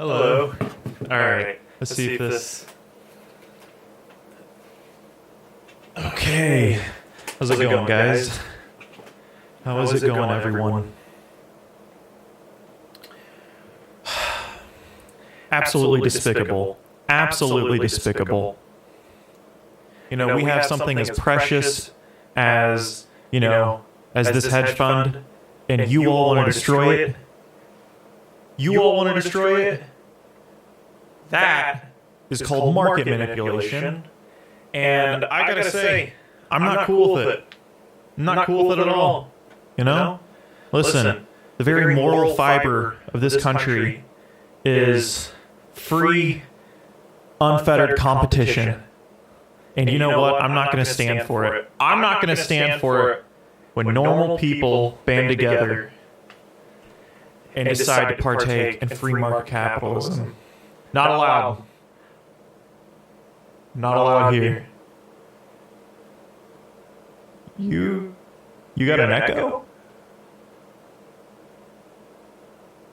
Hello. All right. Let's see if this. Okay. How's it going, guys? How is it going, everyone? Absolutely despicable. Absolutely despicable. You know, we have something as precious as, as this hedge fund, and you all want to destroy it. You all want to destroy it. That is called market manipulation. And I gotta say, I'm not cool with it. I'm not cool with it at all. You know? Listen, the very moral fiber of this country is free, unfettered competition. And you know what? I'm not going to stand for it. I'm not going to stand for it when normal people band together and decide to partake in free market capitalism. Not allowed. Not allowed here. You got an echo?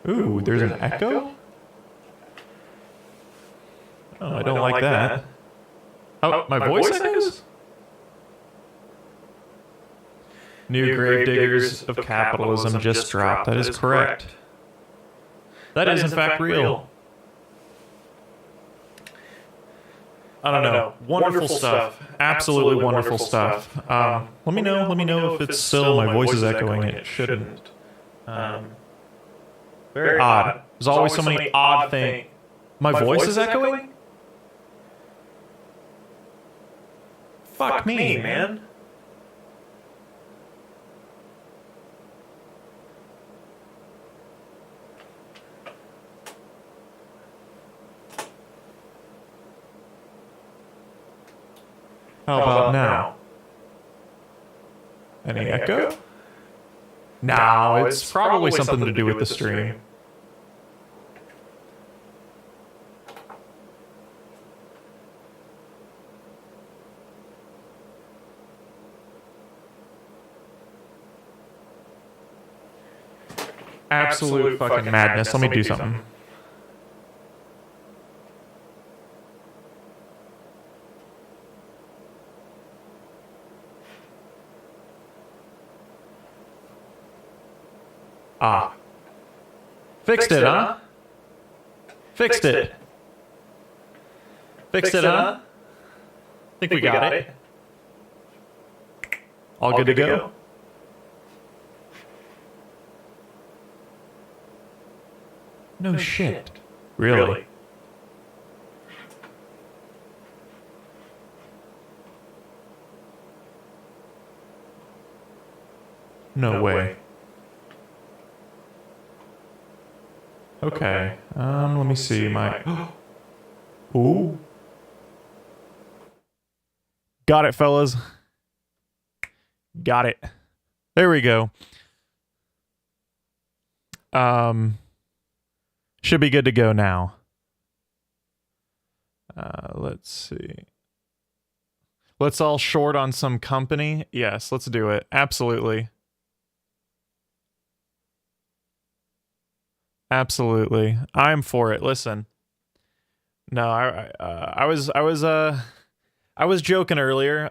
Ooh, there's an echo? Oh, I don't like that. Oh, my voice echoes? New gravediggers of capitalism just dropped. That is correct. That is in fact real. I don't know. Wonderful stuff. Absolutely wonderful stuff. Let me know if it's still my voice is echoing. It shouldn't. Very odd. There's always so many odd things. My voice is echoing? Fuck me, man. How about now? Any echo? No, it's probably something to do with the stream. Absolute fucking madness. Let me do something. Ah. Fixed it, huh? Fixed it. Fixed it, huh? Think we got it. All good to go? No shit. Really? No way. Okay. Let me see my... Ooh. Got it, fellas. Got it. There we go. Should be good to go now. Let's see. Let's all short on some company. Yes, let's do it. Absolutely. Absolutely. I'm for it. Listen. No, I was joking earlier.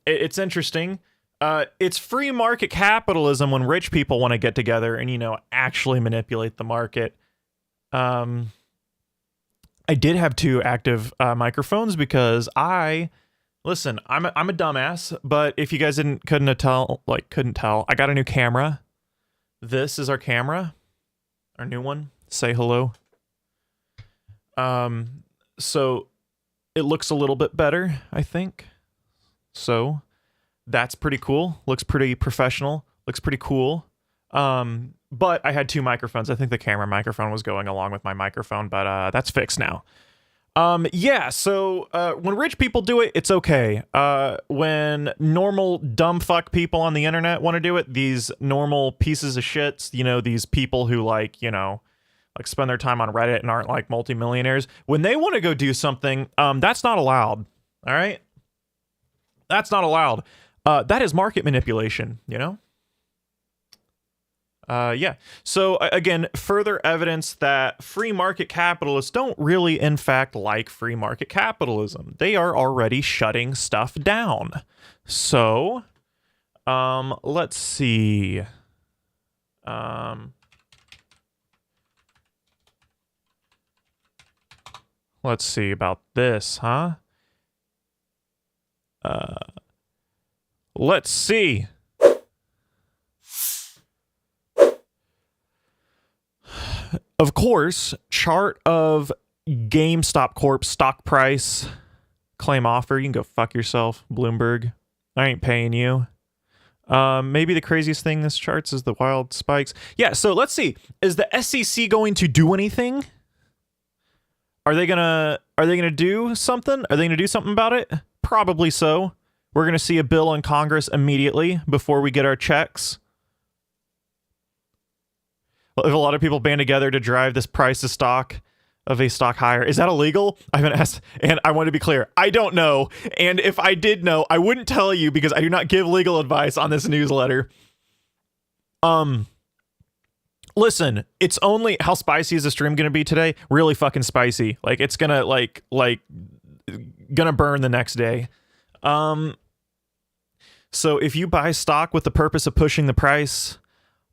It's interesting. It's free market capitalism when rich people want to get together and, actually manipulate the market. I did have two active microphones because I'm a dumbass, but if you guys couldn't tell, I got a new camera. This is our camera, our new one. Say hello. So it looks a little bit better, I think. So that's pretty cool. Looks pretty professional. Looks pretty cool. But I had two microphones. I think the camera microphone was going along with my microphone, but that's fixed now. Yeah, so when rich people do it, it's okay. When normal dumb fuck people on the internet want to do it, these normal pieces of shits, these people who spend their time on Reddit and aren't like multimillionaires, when they want to go do something, that's not allowed. All right? That's not allowed. That is market manipulation, Yeah. So again, further evidence that free market capitalists don't really, in fact, like free market capitalism. They are already shutting stuff down. So, let's see. Let's see about this, huh? Let's see. Of course, chart of GameStop Corp stock price, claim offer. You can go fuck yourself, Bloomberg. I ain't paying you. Maybe the craziest thing this charts is the wild spikes. Yeah, so let's see. Is the SEC going to do anything? Are they gonna do something? Are they gonna do something about it? Probably so. We're gonna see a bill in Congress immediately before we get our checks. If a lot of people band together to drive this price of a stock higher, is that illegal? I haven't asked, and I want to be clear, I don't know. And if I did know, I wouldn't tell you because I do not give legal advice on this newsletter. Listen, it's only, how spicy is the stream gonna be today? Really fucking spicy. Like it's gonna gonna burn the next day. So if you buy stock with the purpose of pushing the price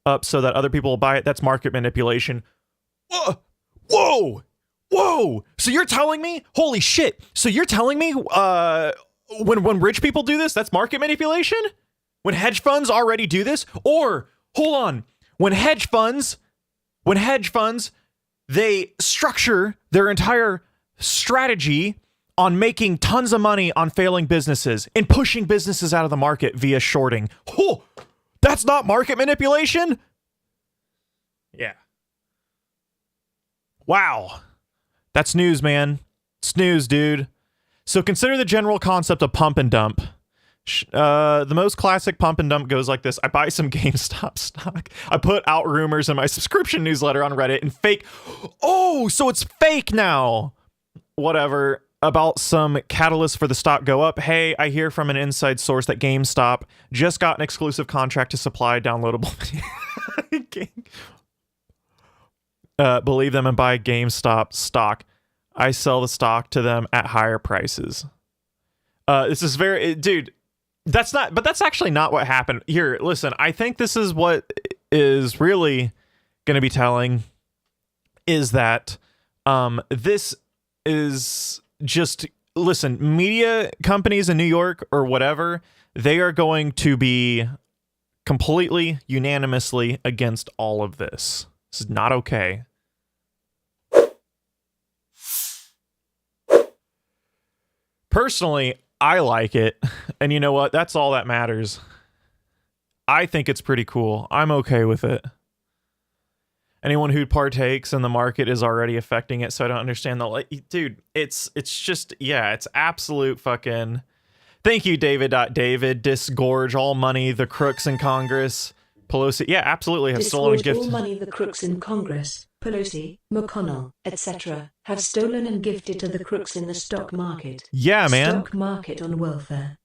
up so that other people will buy it, that's market manipulation. Whoa! So you're telling me, holy shit, so you're telling me when rich people do this, that's market manipulation? When hedge funds already do this? Or, hold on, when hedge funds, they structure their entire strategy on making tons of money on failing businesses and pushing businesses out of the market via shorting. Oh, that's not market manipulation? Yeah. Wow. That's news, man. It's news, dude. So consider the general concept of pump and dump. The most classic pump and dump goes like this. I buy some GameStop stock. I put out rumors in my subscription newsletter on Reddit and fake. Oh, so it's fake now. Whatever. About some catalyst for the stock go up. Hey, I hear from an inside source that GameStop just got an exclusive contract to supply downloadable believe them and buy GameStop stock. I sell the stock to them at higher prices. This is very, dude, that's actually not what happened. Here, listen, I think this is what is really going to be telling is that this is just, listen, media companies in New York or whatever, they are going to be completely unanimously against all of this. This is not okay. Personally, I like it. And you know what? That's all that matters. I think it's pretty cool. I'm okay with it. Anyone who partakes in the market is already affecting it, so I don't understand the dude, it's just, yeah, it's absolute fucking. Thank you, David. Disgorge all money, the crooks in Congress. Pelosi, yeah, absolutely have stolen Disgorge gifts. all money the crooks in Congress, Pelosi, McConnell, etc. have stolen and gifted to the crooks in the stock market. Yeah, man. Stock market on welfare.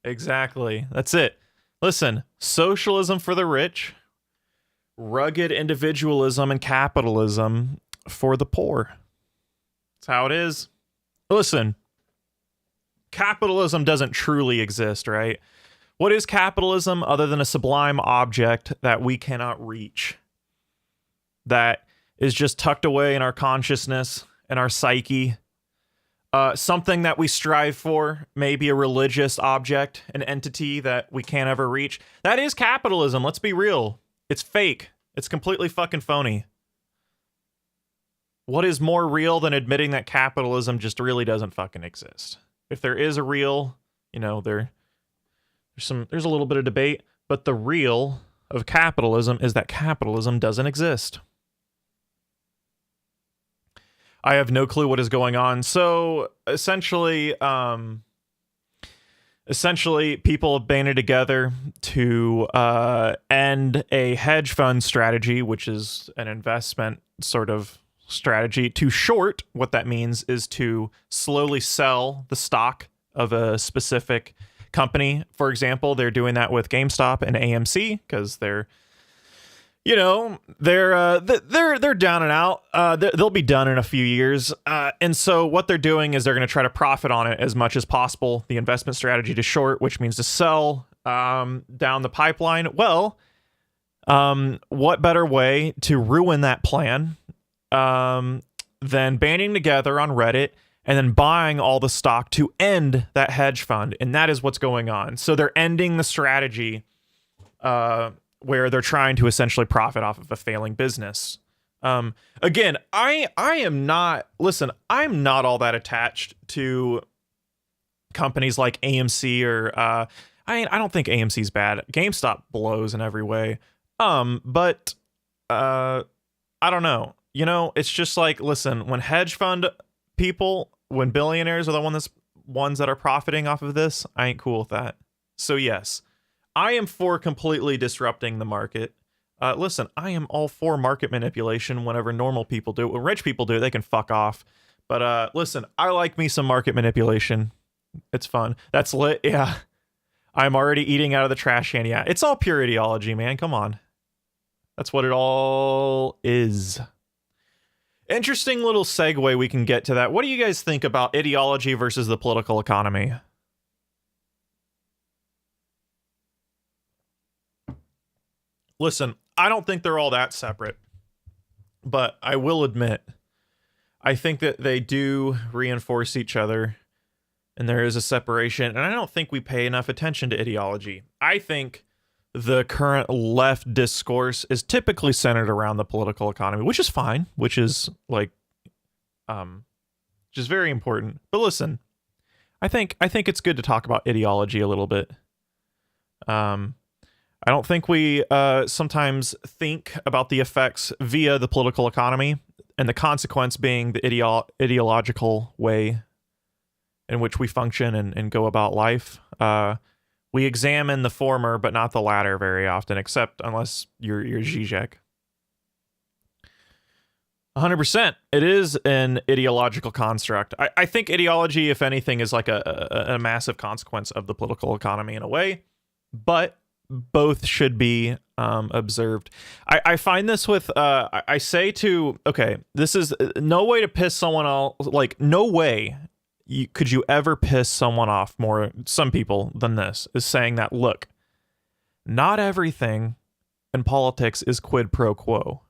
Exactly. That's it. Listen, socialism for the rich, rugged individualism and capitalism for the poor. That's how it is. Listen, capitalism doesn't truly exist, right? What is capitalism other than a sublime object that we cannot reach? That is just tucked away in our consciousness and our psyche. Something that we strive for, maybe a religious object, an entity that we can't ever reach. That is capitalism. Let's be real. It's fake. It's completely fucking phony. What is more real than admitting that capitalism just really doesn't fucking exist? If there is a real, there's a little bit of debate, but the real of capitalism is that capitalism doesn't exist. I have no clue what is going on. So essentially people have banded together to end a hedge fund strategy, which is an investment sort of strategy. To short, what that means is to slowly sell the stock of a specific company. For example, they're doing that with GameStop and AMC because they're they're down and out. They'll be done in a few years. And so what they're doing is they're going to try to profit on it as much as possible. The investment strategy to short, which means to sell down the pipeline. Well, what better way to ruin that plan than banding together on Reddit and then buying all the stock to end that hedge fund? And that is what's going on. So they're ending the strategy where they're trying to essentially profit off of a failing business. Again, I am not, listen, I'm not all that attached to companies like AMC or, I don't think AMC's bad. GameStop blows in every way. But I don't know. It's just like, listen, when hedge fund people, when billionaires are the ones that are profiting off of this, I ain't cool with that. So yes, I am for completely disrupting the market. Listen, I am all for market manipulation whenever normal people do it. When rich people do it, they can fuck off. But listen, I like me some market manipulation. It's fun. That's lit. Yeah. I'm already eating out of the trash can. Yeah. It's all pure ideology, man. Come on. That's what it all is. Interesting little segue we can get to that. What do you guys think about ideology versus the political economy? Listen, I don't think they're all that separate, but I will admit, I think that they do reinforce each other, and there is a separation, and I don't think we pay enough attention to ideology. I think the current left discourse is typically centered around the political economy, which is fine, which is like, just very important. But listen, I think it's good to talk about ideology a little bit. I don't think we sometimes think about the effects via the political economy, and the consequence being the ideological way in which we function and go about life. We examine the former, but not the latter very often, except unless you're Zizek. 100%. It is an ideological construct. I think ideology, if anything, is like a massive consequence of the political economy in a way, but both should be observed. I find this with, I say to, okay, this is no way to piss someone else, like no way could you ever piss someone off more, some people, than this, is saying that, look, not everything in politics is quid pro quo.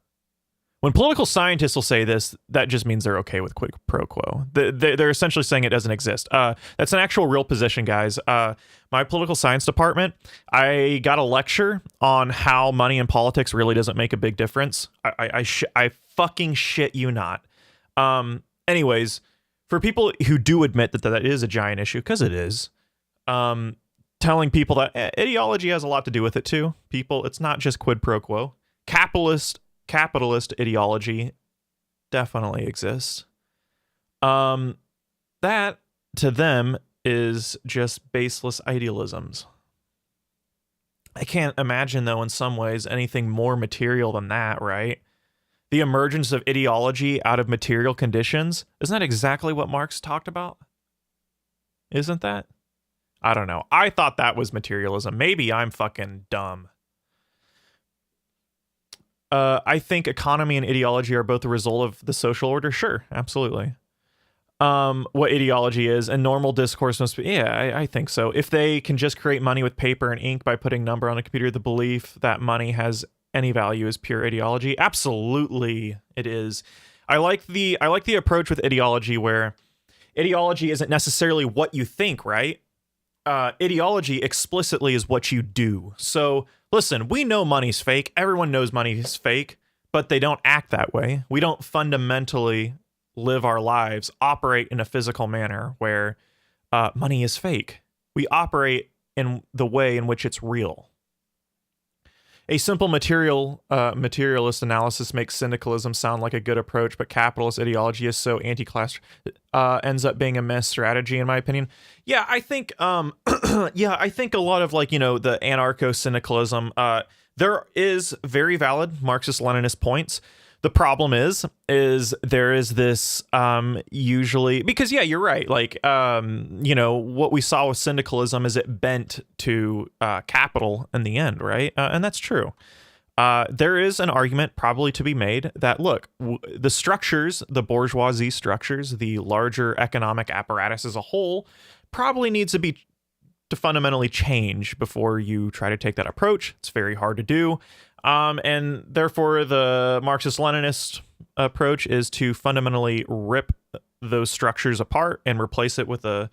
When political scientists will say this, that just means they're okay with quid pro quo. They're essentially saying it doesn't exist. That's an actual real position, guys. My political science department, I got a lecture on how money in politics really doesn't make a big difference. I fucking shit you not. Anyways, for people who do admit that is a giant issue, because it is, telling people that ideology has a lot to do with it too. People, it's not just quid pro quo. Capitalist ideology definitely exists. That to them is just baseless idealisms. I can't imagine, though, in some ways, anything more material than that, right? The emergence of ideology out of material conditions. Isn't that exactly what Marx talked about? Isn't that? I don't know. I thought that was materialism. Maybe I'm fucking dumb. I think economy and ideology are both a result of the social order. Sure, absolutely. What ideology is, and normal discourse must be, yeah, I think so. If they can just create money with paper and ink by putting number on a computer, the belief that money has any value is pure ideology. Absolutely, it is. I like the approach with ideology where ideology isn't necessarily what you think, right? Ideology explicitly is what you do. So listen, we know money's fake. Everyone knows money's fake, but they don't act that way. We don't fundamentally live our lives, operate in a physical manner where money is fake. We operate in the way in which it's real. A simple materialist analysis makes syndicalism sound like a good approach, but capitalist ideology is so anti-class, ends up being a mess strategy, in my opinion. Yeah, I think, I think a lot of, like, the anarcho-syndicalism, there is very valid Marxist-Leninist points. The problem is there is this usually, because yeah, you're right. Like, what we saw with syndicalism is it bent to capital in the end, right? And that's true. there is an argument probably to be made that, look, the structures, the bourgeoisie structures, the larger economic apparatus as a whole, probably needs to fundamentally change before you try to take that approach. It's very hard to do. And therefore, the Marxist-Leninist approach is to fundamentally rip those structures apart and replace it with the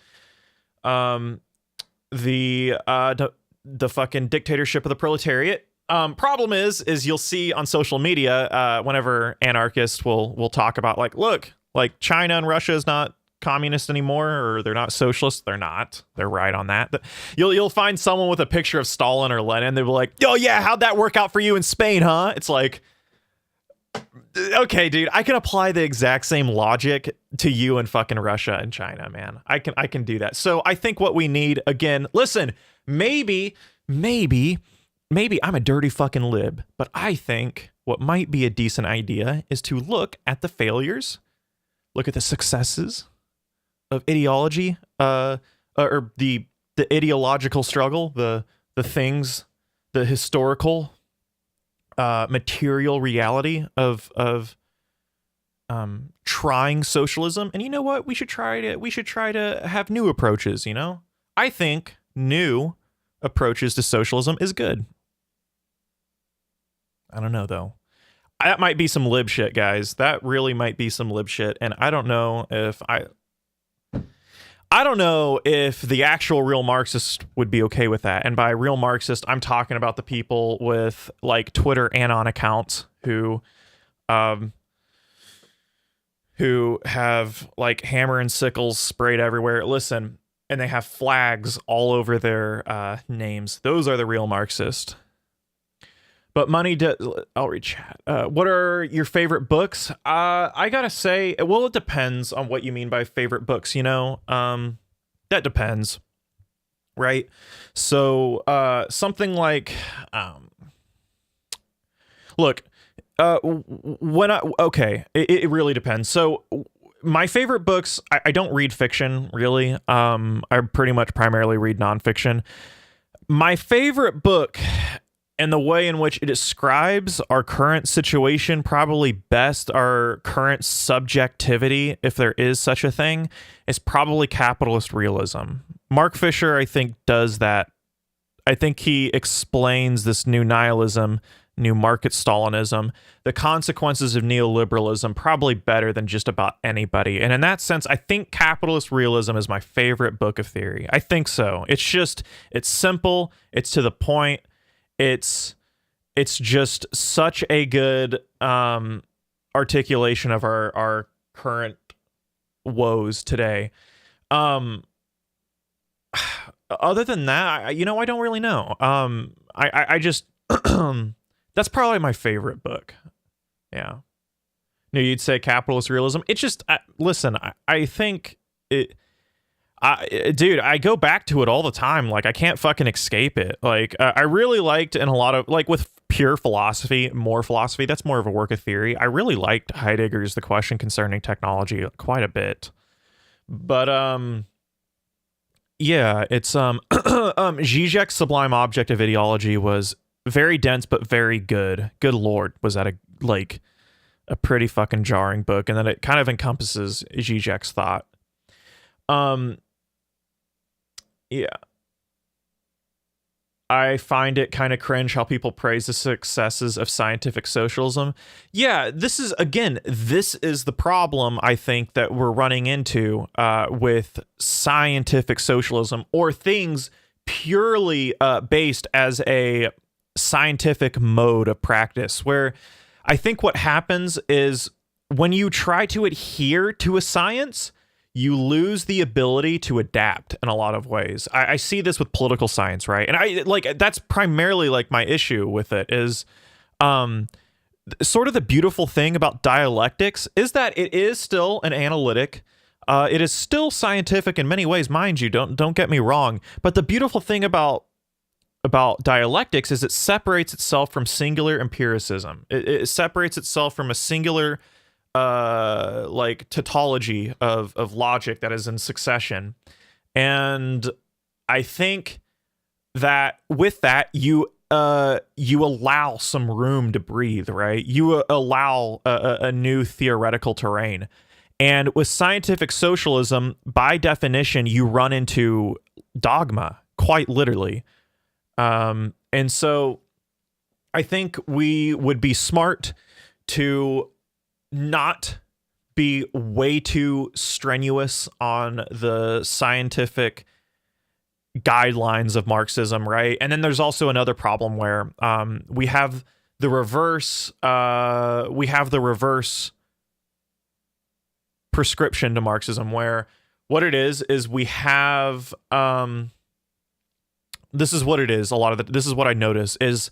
fucking dictatorship of the proletariat. Problem is you'll see on social media whenever anarchists will talk about, like, look, like China and Russia is not communist anymore, or they're not socialist. They're not. They're right on that. You'll find someone with a picture of Stalin or Lenin. They'll be like, oh yeah, how'd that work out for you in Spain, huh? It's like, okay, dude, I can apply the exact same logic to you in fucking Russia and China, man. I can do that. So I think what we need, again, listen, maybe I'm a dirty fucking lib, but I think what might be a decent idea is to look at the failures, look at the successes of ideology, or the ideological struggle, the things, the historical material reality of trying socialism. And you know what? We should try to have new approaches, you know? I think new approaches to socialism is good. I don't know, though. That might be some lib shit, guys. That really might be some lib shit. And I don't know if the actual real Marxist would be okay with that. And by real Marxist, I'm talking about the people with like Twitter Anon accounts who have like hammer and sickles sprayed everywhere. Listen, and they have flags all over their names. Those are the real Marxist. But I'll read chat. What are your favorite books? I gotta say, well, it depends on what you mean by favorite books, you know? That depends, right? So, something like, look, it really depends. So, my favorite books, I don't read fiction, really. I pretty much primarily read nonfiction. My favorite book, and the way in which it describes our current situation probably best, our current subjectivity, if there is such a thing, is probably capitalist realism. Mark Fisher, I think, does that. I think he explains this new nihilism, new market Stalinism, the consequences of neoliberalism probably better than just about anybody. And in that sense, I think capitalist realism is my favorite book of theory. I think so. It's simple. It's to the point. It's just such a good articulation of our current woes today. Other than that, I don't really know. I just that's probably my favorite book. Yeah. No, you'd say capitalist realism. It's just listen. I think it. Dude, I go back to it all the time. Like, I can't fucking escape it. Like, I really liked, in a lot of, like, with pure philosophy, more philosophy, that's more of a work of theory. I really liked Heidegger's The Question Concerning Technology quite a bit. But, yeah, it's, Zizek's Sublime Object of Ideology was very dense, but very good. Good Lord, was that a pretty fucking jarring book. And then it kind of encompasses Zizek's thought. Yeah. I find it kind of cringe how people praise the successes of scientific socialism. Yeah, this is the problem, I think, that we're running into with scientific socialism, or things purely based as a scientific mode of practice, where I think what happens is when you try to adhere to a science, you lose the ability to adapt in a lot of ways. I see this with political science, right? And that's primarily like my issue with it is sort of the beautiful thing about dialectics is that it is still an analytic. It is still scientific in many ways, mind you, don't get me wrong. But the beautiful thing about dialectics is it separates itself from singular empiricism. It separates itself from a singular tautology of logic that is in succession. And I think that with that, you you allow some room to breathe, right? You allow a new theoretical terrain. And with scientific socialism, by definition, you run into dogma, quite literally. And so I think we would be smart to not be way too strenuous on the scientific guidelines of Marxism, right? And then there's also another problem where we have the reverse prescription to Marxism, where what it is we have this is what it is. This is what I notice is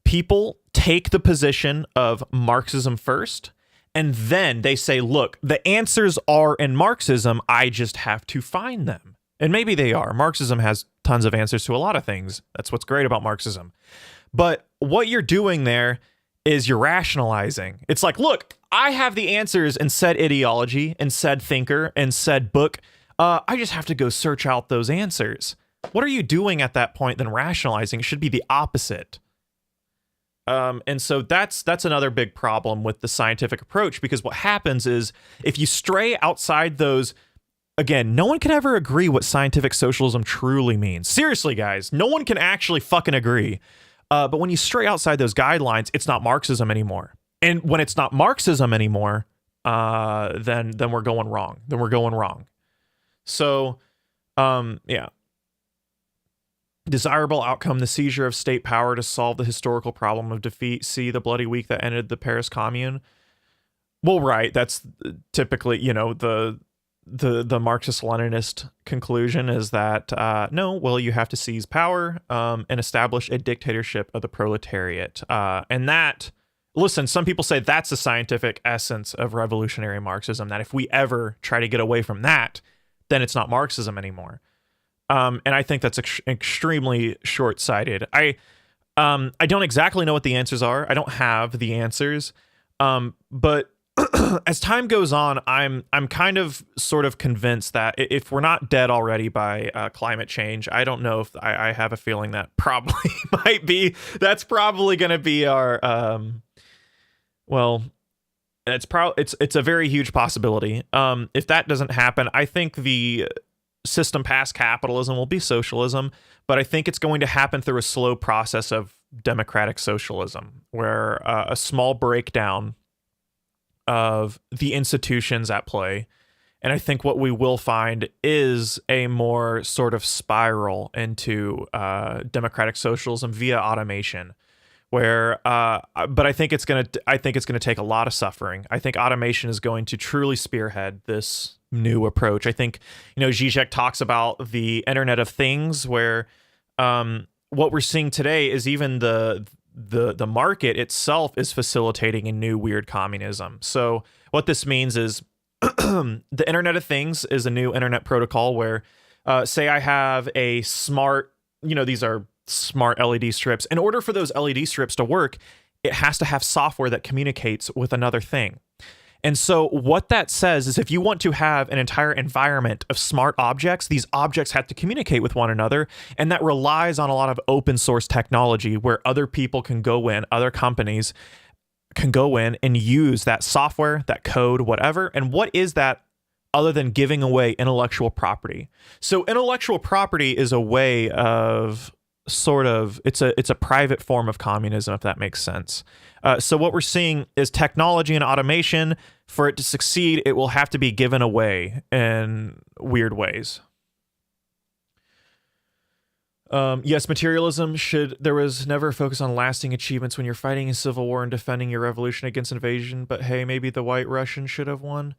people take the position of Marxism first, and then they say, look, the answers are in Marxism, I just have to find them. And maybe they are. Marxism has tons of answers to a lot of things. That's what's great about Marxism. But what you're doing there is you're rationalizing. It's like, look, I have the answers in said ideology and said thinker and said book. I just have to go search out those answers. What are you doing at that point than rationalizing? It should be the opposite. And so that's another big problem with the scientific approach, because what happens is if you stray outside those, again, no one can ever agree what scientific socialism truly means. Seriously, guys, no one can actually fucking agree. But when you stray outside those guidelines, it's not Marxism anymore. And when it's not Marxism anymore, then we're going wrong. Then we're going wrong. So, yeah. Desirable outcome, the seizure of state power to solve the historical problem of defeat. See the bloody week that ended the Paris Commune. Well, right. That's typically, the Marxist-Leninist conclusion is that, no, well, you have to seize power and establish a dictatorship of the proletariat. And that, listen, some people say that's the scientific essence of revolutionary Marxism, that if we ever try to get away from that, then it's not Marxism anymore. And I think that's extremely short-sighted. I don't exactly know what the answers are. I don't have the answers. But as time goes on, I'm kind of sort of convinced that if we're not dead already by climate change, I don't know if I have a feeling that probably might be. That's probably going to be our. Well, it's a very huge possibility. If that doesn't happen, I think the system past capitalism will be socialism, but I think it's going to happen through a slow process of democratic socialism, where a small breakdown of the institutions at play. And I think what we will find is a more sort of spiral into democratic socialism via automation, where but I think it's going to take a lot of suffering. I think automation is going to truly spearhead this new approach. I think, Zizek talks about the Internet of Things, where what we're seeing today is even the market itself is facilitating a new weird communism. So what this means is the Internet of Things is a new internet protocol where, say I have a smart, these are smart LED strips. In order for those LED strips to work, it has to have software that communicates with another thing. And so what that says is if you want to have an entire environment of smart objects, these objects have to communicate with one another. And that relies on a lot of open source technology where other people can go in, other companies can go in and use that software, that code, whatever. And what is that other than giving away intellectual property? So intellectual property is a way of it's a private form of communism, if that makes sense. So what we're seeing is technology and automation. For it to succeed, it will have to be given away in weird ways. Yes, materialism there was never a focus on lasting achievements when you're fighting a civil war and defending your revolution against invasion, but hey, maybe the White Russians should have won.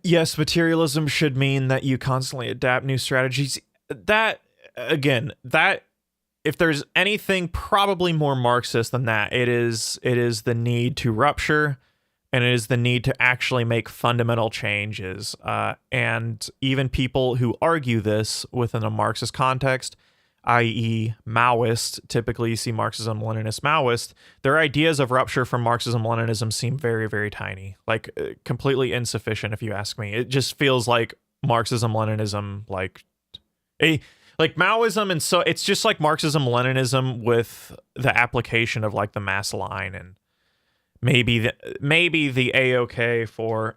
Yes, materialism should mean that you constantly adapt new strategies. That, again, if there's anything probably more Marxist than that, it is the need to rupture, and it is the need to actually make fundamental changes. And even people who argue this within a Marxist context, i.e. Maoist, typically you see Marxism, Leninist, Maoist, their ideas of rupture from Marxism, Leninism seem very, very tiny, like completely insufficient if you ask me. It just feels like Marxism, Leninism, like like Maoism, and so it's just like Marxism, Leninism with the application of like the mass line, and maybe the AOK for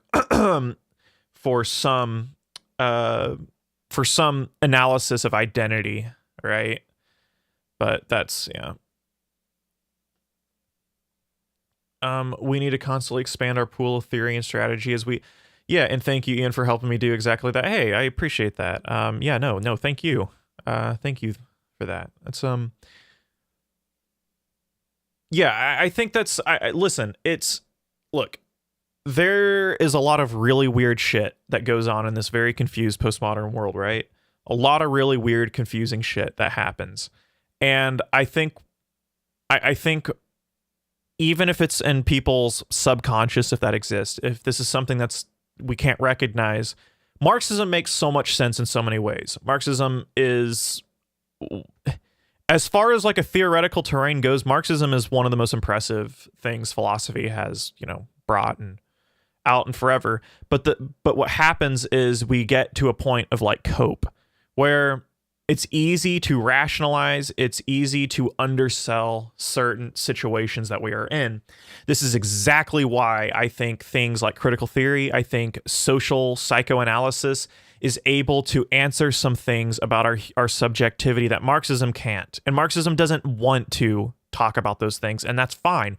some analysis of identity, right? But that's we need to constantly expand our pool of theory and strategy as we. Yeah, and thank you, Ian, for helping me do exactly that. Hey, I appreciate that. No, thank you. Thank you for that. That's yeah, I think that's listen, look, there is a lot of really weird shit that goes on in this very confused postmodern world, right? A lot of really weird, confusing shit that happens. And I think even if it's in people's subconscious, if that exists, if this is something that's we can't recognize, Marxism makes so much sense in so many ways. Marxism is, as far as like a theoretical terrain goes, Marxism is one of the most impressive things philosophy has, brought and out and forever. But what happens is we get to a point of like cope, where it's easy to rationalize, it's easy to undersell certain situations that we are in. This is exactly why I think things like critical theory, I think social psychoanalysis is able to answer some things about our subjectivity that Marxism can't. And Marxism doesn't want to talk about those things, and that's fine.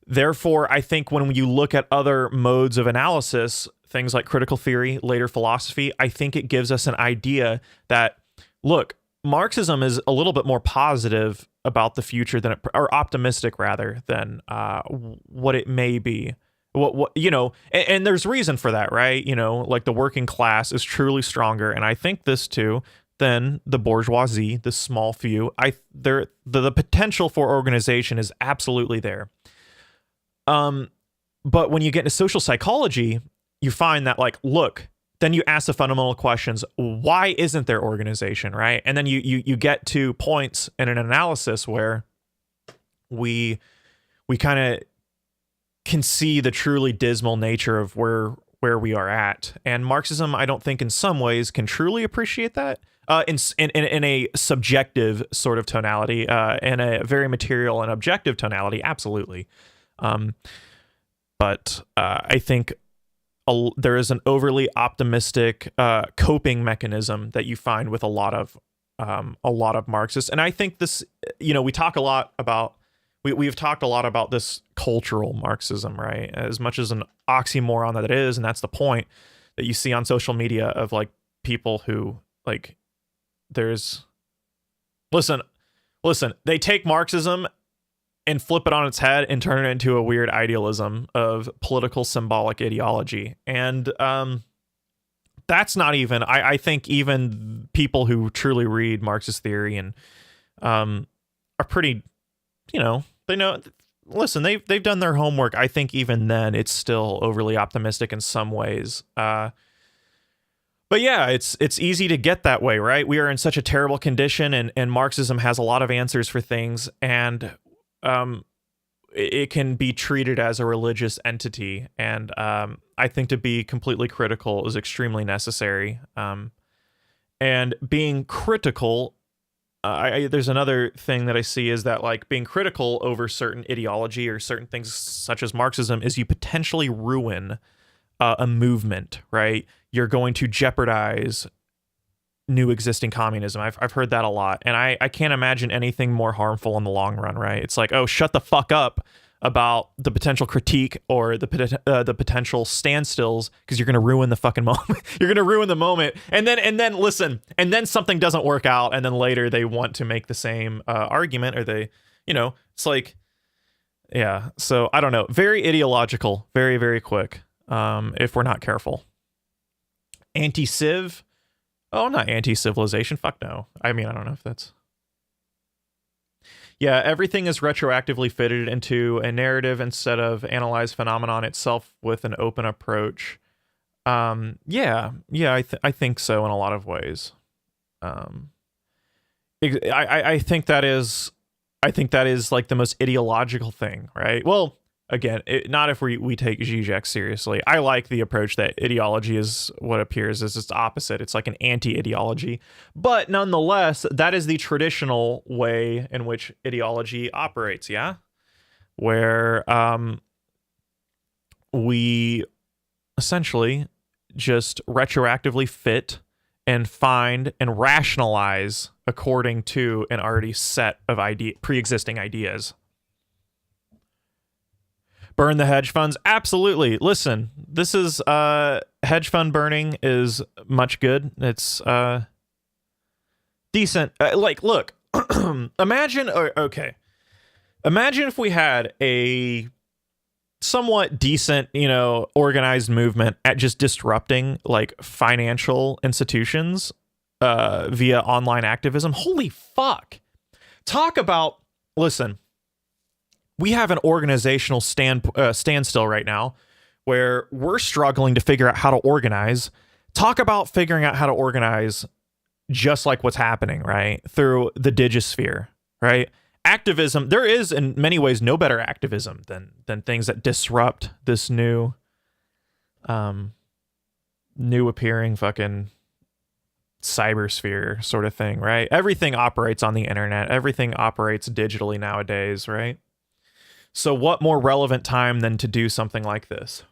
Therefore, I think when you look at other modes of analysis, things like critical theory, later philosophy, I think it gives us an idea that, look, Marxism is a little bit more positive about the future than or optimistic rather than what it may be. And there's reason for that, right? Like the working class is truly stronger, and I think this too, than the bourgeoisie, the small few. The potential for organization is absolutely there. But when you get into social psychology, you find that, like, look, then you ask the fundamental questions: why isn't there organization, right? And then you get to points in an analysis where we kind of can see the truly dismal nature of where we are at. And Marxism, I don't think in some ways can truly appreciate that in a subjective sort of tonality, in a very material and objective tonality, absolutely. But I think there is an overly optimistic coping mechanism that you find with a lot of Marxists, and I think this, we talk a lot about we've talked a lot about this cultural Marxism, right? As much as an oxymoron that it is, and that's the point that you see on social media of like people who like listen, they take Marxism and flip it on its head and turn it into a weird idealism of political symbolic ideology. And that's not even, I think even people who truly read Marxist theory and are pretty, they know, listen, they've done their homework. I think even then it's still overly optimistic in some ways. But yeah, it's easy to get that way, right? We are in such a terrible condition, and Marxism has a lot of answers for things, and it can be treated as a religious entity, and I think to be completely critical is extremely necessary. And being critical, there's another thing that I see is that, like, being critical over certain ideology or certain things such as Marxism is you potentially ruin a movement, right? You're going to jeopardize new existing communism. I've heard that a lot, and I can't imagine anything more harmful in the long run, right? It's like, oh, shut the fuck up about the potential critique or the potential standstills, because you're going to ruin the fucking moment. You're going to ruin the moment, and then listen, and then something doesn't work out, and then later they want to make the same argument, or they, it's like, yeah. So I don't know. Very ideological, very, very quick. If we're not careful. Anti-civ. Oh, not anti-civilization. Fuck no. I mean, I don't know if that's... Yeah, everything is retroactively fitted into a narrative instead of analyze phenomenon itself with an open approach. Yeah, I think so in a lot of ways. I think that is like the most ideological thing, right? Well, Again, not if we take Zizek seriously. I like the approach that ideology is what appears as its opposite. It's like an anti-ideology. But nonetheless, that is the traditional way in which ideology operates, yeah? Where we essentially just retroactively fit and find and rationalize according to an already set of pre-existing ideas. Burn the hedge funds? Absolutely. Listen, this is hedge fund burning is much good. It's decent. Look, imagine if we had a somewhat decent, organized movement at just disrupting like financial institutions via online activism. Holy fuck. Listen, we have an organizational standstill right now where we're struggling to figure out how to organize. Talk about figuring out how to organize just like what's happening, right? Through the digisphere, right? Activism, there is in many ways no better activism than things that disrupt this new appearing fucking cybersphere sort of thing, right? Everything operates on the internet. Everything operates digitally nowadays, right? So what more relevant time than to do something like this?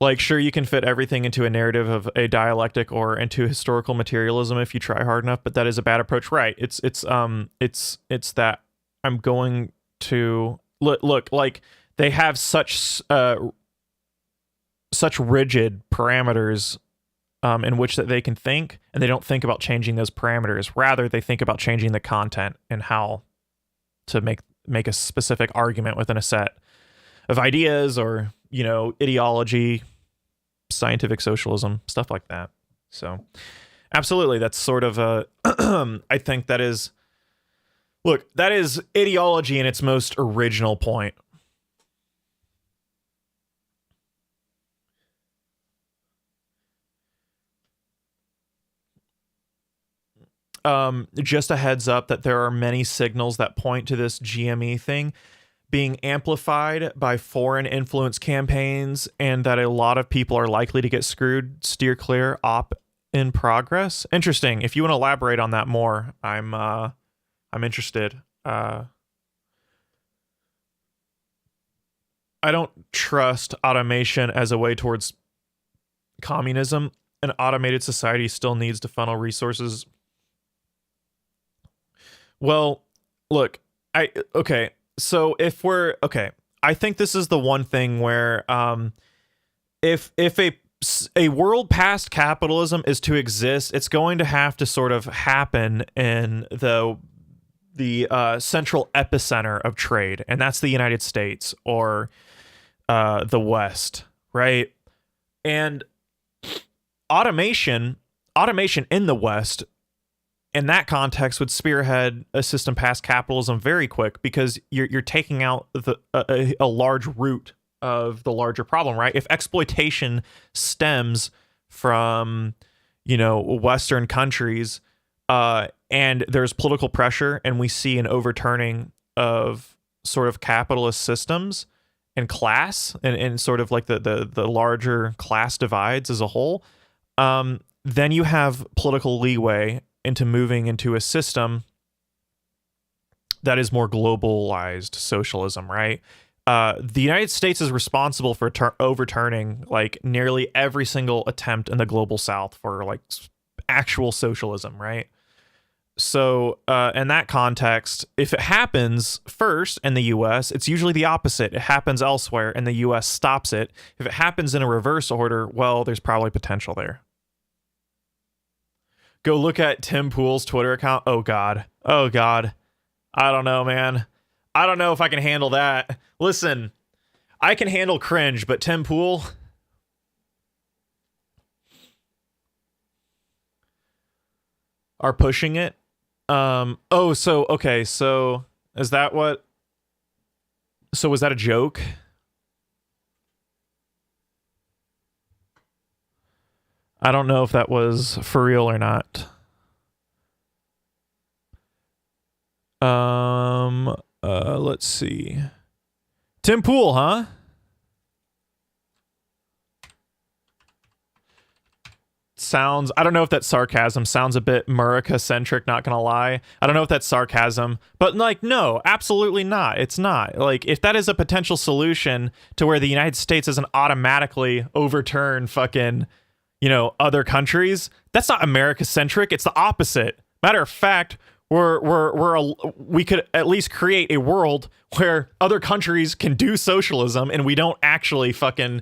Like, sure, you can fit everything into a narrative of a dialectic or into historical materialism if you try hard enough, but that is a bad approach, right? It's that I'm going to look like they have such rigid parameters in which that they can think, and they don't think about changing those parameters. Rather, they think about changing the content and how to make a specific argument within a set of ideas or, ideology, scientific socialism, stuff like that. So absolutely, that's sort of I think that is ideology in its most original point. Just a heads up that there are many signals that point to this GME thing being amplified by foreign influence campaigns, and that a lot of people are likely to get screwed. Steer clear. Op in progress. Interesting. If you want to elaborate on that more, I'm interested. I don't trust automation as a way towards communism. An automated society still needs to funnel resources. Well, look, so if we're I think this is the one thing where if a world past capitalism is to exist, it's going to have to sort of happen in the central epicenter of trade, and that's the United States or the West, right? And automation in the West, in that context, would spearhead a system past capitalism very quick, because you're taking out a large root of the larger problem, right? If exploitation stems from, Western countries, and there's political pressure, and we see an overturning of sort of capitalist systems and class, and sort of like the larger class divides as a whole, then you have political leeway into moving into a system that is more globalized socialism, right? The United States is responsible for overturning like nearly every single attempt in the global South for like actual socialism, right? So in that context, if it happens first in the US, it's usually the opposite. It happens elsewhere and the US stops it. If it happens in a reverse order, well, there's probably potential there. Go look at Tim Pool's Twitter account. Oh, God. I don't know, man. I don't know if I can handle that. Listen, I can handle cringe, but Tim Pool... are pushing it. So is that what... So was that a joke? I don't know if that was for real or not. Let's see. Tim Pool, huh? Sounds, I don't know if that's sarcasm. Sounds a bit Murica-centric, not gonna lie. I don't know if that's sarcasm, but like, no, absolutely not. It's not. Like, if that is a potential solution to where the United States doesn't automatically overturn fucking, you know, other countries, that's not America-centric. It's the opposite. Matter of fact, we could at least create a world where other countries can do socialism and we don't actually fucking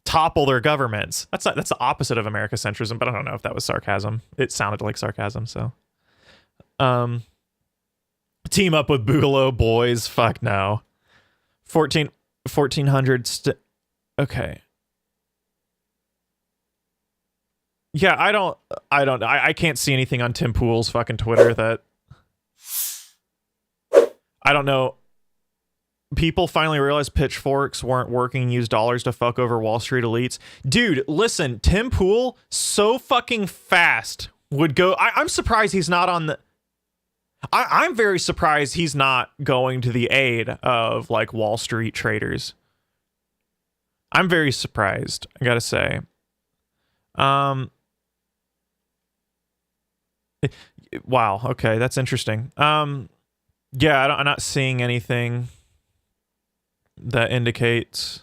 topple their governments. That's the opposite of America-centrism, but I don't know if that was sarcasm. It sounded like sarcasm, so. Team up with Boogaloo boys. Fuck no. 1400 okay. Yeah, I can't see anything on Tim Pool's fucking Twitter that I don't know. People finally realized pitchforks weren't working and used dollars to fuck over Wall Street elites. Dude, listen, Tim Pool so fucking fast would go. I'm surprised he's not on the. I'm very surprised he's not going to the aid of like Wall Street traders. I'm very surprised, I gotta say. Wow, okay, that's interesting. Yeah, I'm not seeing anything that indicates.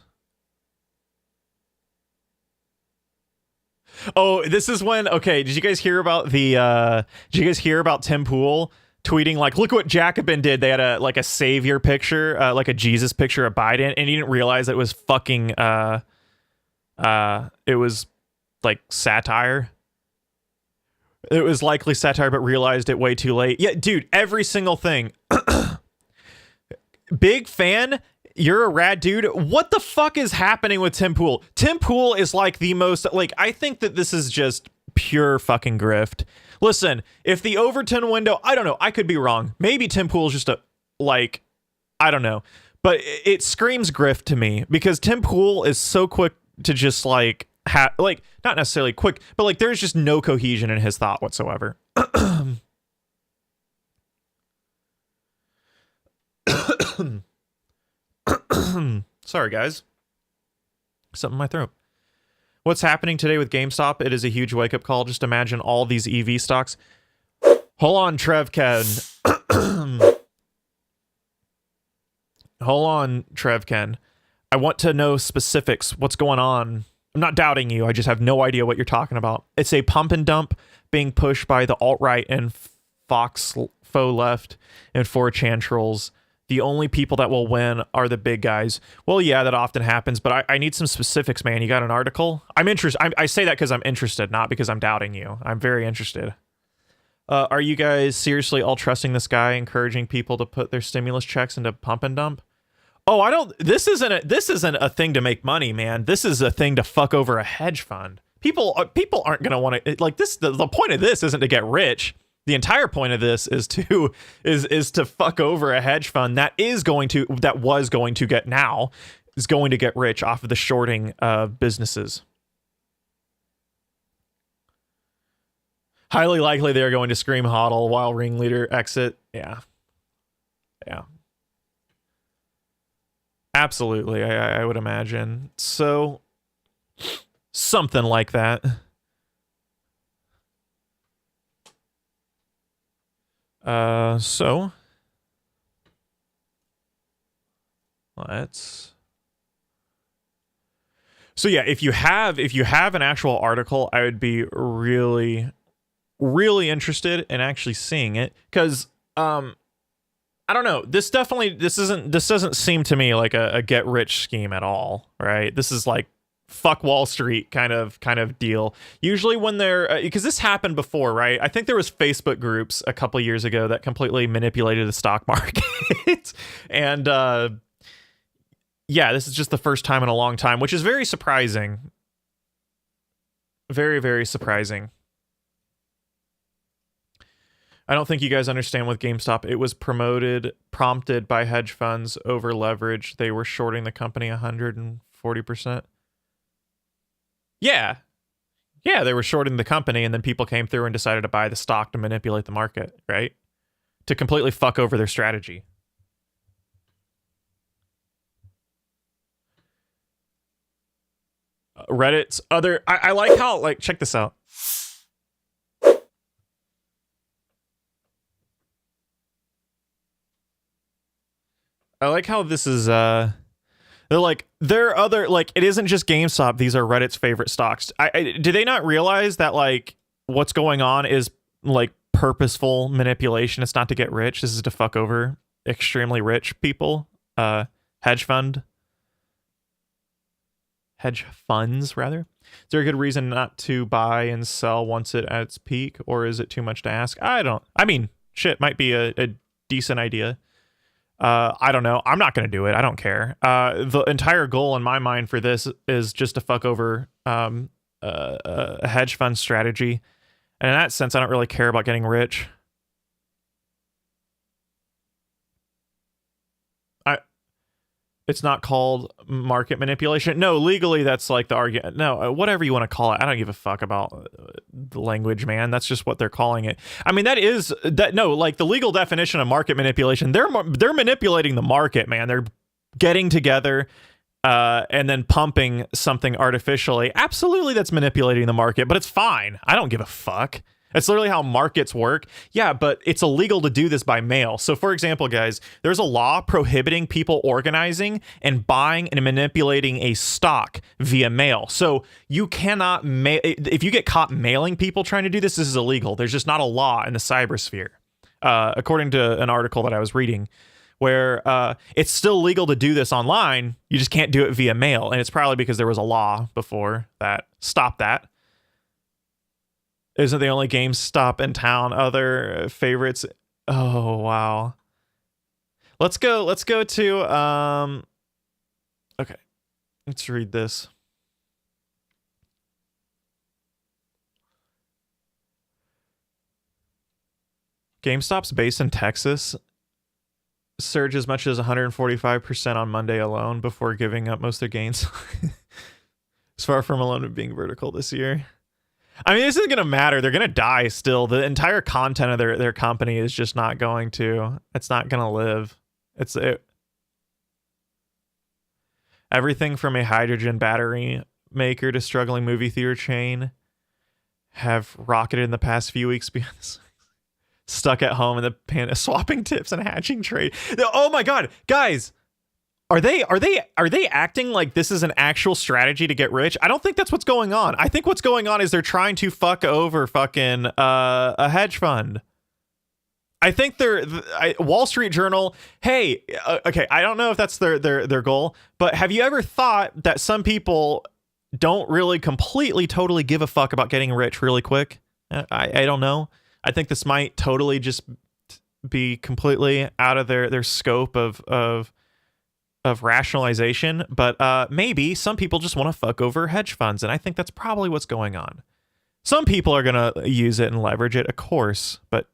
Oh, this is when, okay, did you guys hear about Tim Pool tweeting like, look what Jacobin did? They had a savior picture, like a Jesus picture of Biden, and he didn't realize that it was fucking it was like satire. It was likely satire, but realized it way too late. Yeah, dude, every single thing. Big fan. You're a rad dude. What the fuck is happening with Tim Pool? Tim Pool is like the most, like, I think that this is just pure fucking grift. Listen, if the Overton window, I don't know, I could be wrong. Maybe Tim Pool is just a, like, I don't know. But it screams grift to me because Tim Pool is so quick to just like, like, not necessarily quick, but like there's just no cohesion in his thought whatsoever. Sorry, guys. Something in my throat. What's happening today with GameStop? It is a huge wake-up call. Just imagine all these EV stocks. Hold on, Trevken. Hold on, Trevken. I want to know specifics. What's going on? I'm not doubting you. I just have no idea what you're talking about. It's a pump and dump being pushed by the alt-right and Fox faux left and 4chan trolls. The only people that will win are the big guys. Well, yeah, that often happens, but I need some specifics, man. You got an article? I'm interested. I say that because I'm interested, not because I'm doubting you. I'm very interested. Are you guys seriously all trusting this guy, encouraging people to put their stimulus checks into pump and dump? Oh, I don't. This isn't a thing to make money, man. This is a thing to fuck over a hedge fund. People aren't gonna want to like this. The point of this isn't to get rich. The entire point of this is to fuck over a hedge fund that was going to get rich off of the shorting of businesses. Highly likely they are going to scream hodl while ringleader exit. Yeah. Absolutely, I would imagine. So, something like that. So yeah, if you have an actual article, I would be really, really interested in actually seeing it, because I don't know, this doesn't seem to me like a get rich scheme at all, right? This is like fuck Wall Street kind of deal. Usually when they're because this happened before, right? I think there was Facebook groups a couple years ago that completely manipulated the stock market. And yeah, this is just the first time in a long time, which is very surprising. Very, very surprising. I don't think you guys understand with GameStop. It was prompted by hedge funds over leverage. They were shorting the company 140%. Yeah, they were shorting the company, and then people came through and decided to buy the stock to manipulate the market, right? to completely fuck over their strategy. Reddit's other... I like how, like, check this out. I like how this is, they're like, there are other, like, it isn't just GameStop. These are Reddit's favorite stocks. Do they not realize that, like, what's going on is, like, purposeful manipulation? It's not to get rich. This is to fuck over extremely rich people. Hedge funds, rather. Is there a good reason not to buy and sell once it at its peak, or is it too much to ask? I mean, shit, might be a decent idea. I don't know. I'm not going to do it. I don't care. The entire goal in my mind for this is just to fuck over a hedge fund strategy. And in that sense, I don't really care about getting rich. It's not called market manipulation. No, legally, that's like the argument. No, whatever you want to call it. I don't give a fuck about the language, man. That's just what they're calling it. I mean, like the legal definition of market manipulation, they're manipulating the market, man. They're getting together and then pumping something artificially. Absolutely, that's manipulating the market, but it's fine. I don't give a fuck. It's literally how markets work. Yeah, but it's illegal to do this by mail. So, for example, guys, there's a law prohibiting people organizing and buying and manipulating a stock via mail. So you cannot if you get caught mailing people trying to do this, this is illegal. There's just not a law in the cybersphere, according to an article that I was reading, where it's still legal to do this online. You just can't do it via mail. And it's probably because there was a law before that stopped that. Isn't the only GameStop in town? Other favorites. Oh, wow. Let's go to okay. Let's read this. GameStop's based in Texas. Surged as much as 145% on Monday alone before giving up most of their gains. It's far from alone of being vertical this year. I mean, this isn't going to matter. They're going to die still. The entire content of their company is just not going to. It's not going to live. Everything from a hydrogen battery maker to struggling movie theater chain have rocketed in the past few weeks. Stuck at home in the pan, swapping tips and hatching trade. Oh my God, guys. Are they acting like this is an actual strategy to get rich? I don't think that's what's going on. I think what's going on is they're trying to fuck over fucking a hedge fund. I think Wall Street Journal. Hey, okay, I don't know if that's their goal, but have you ever thought that some people don't really completely totally give a fuck about getting rich really quick? I don't know. I think this might totally just be completely out of their scope of rationalization, but maybe some people just want to fuck over hedge funds, and I think that's probably what's going on. Some people are going to use it and leverage it, of course, but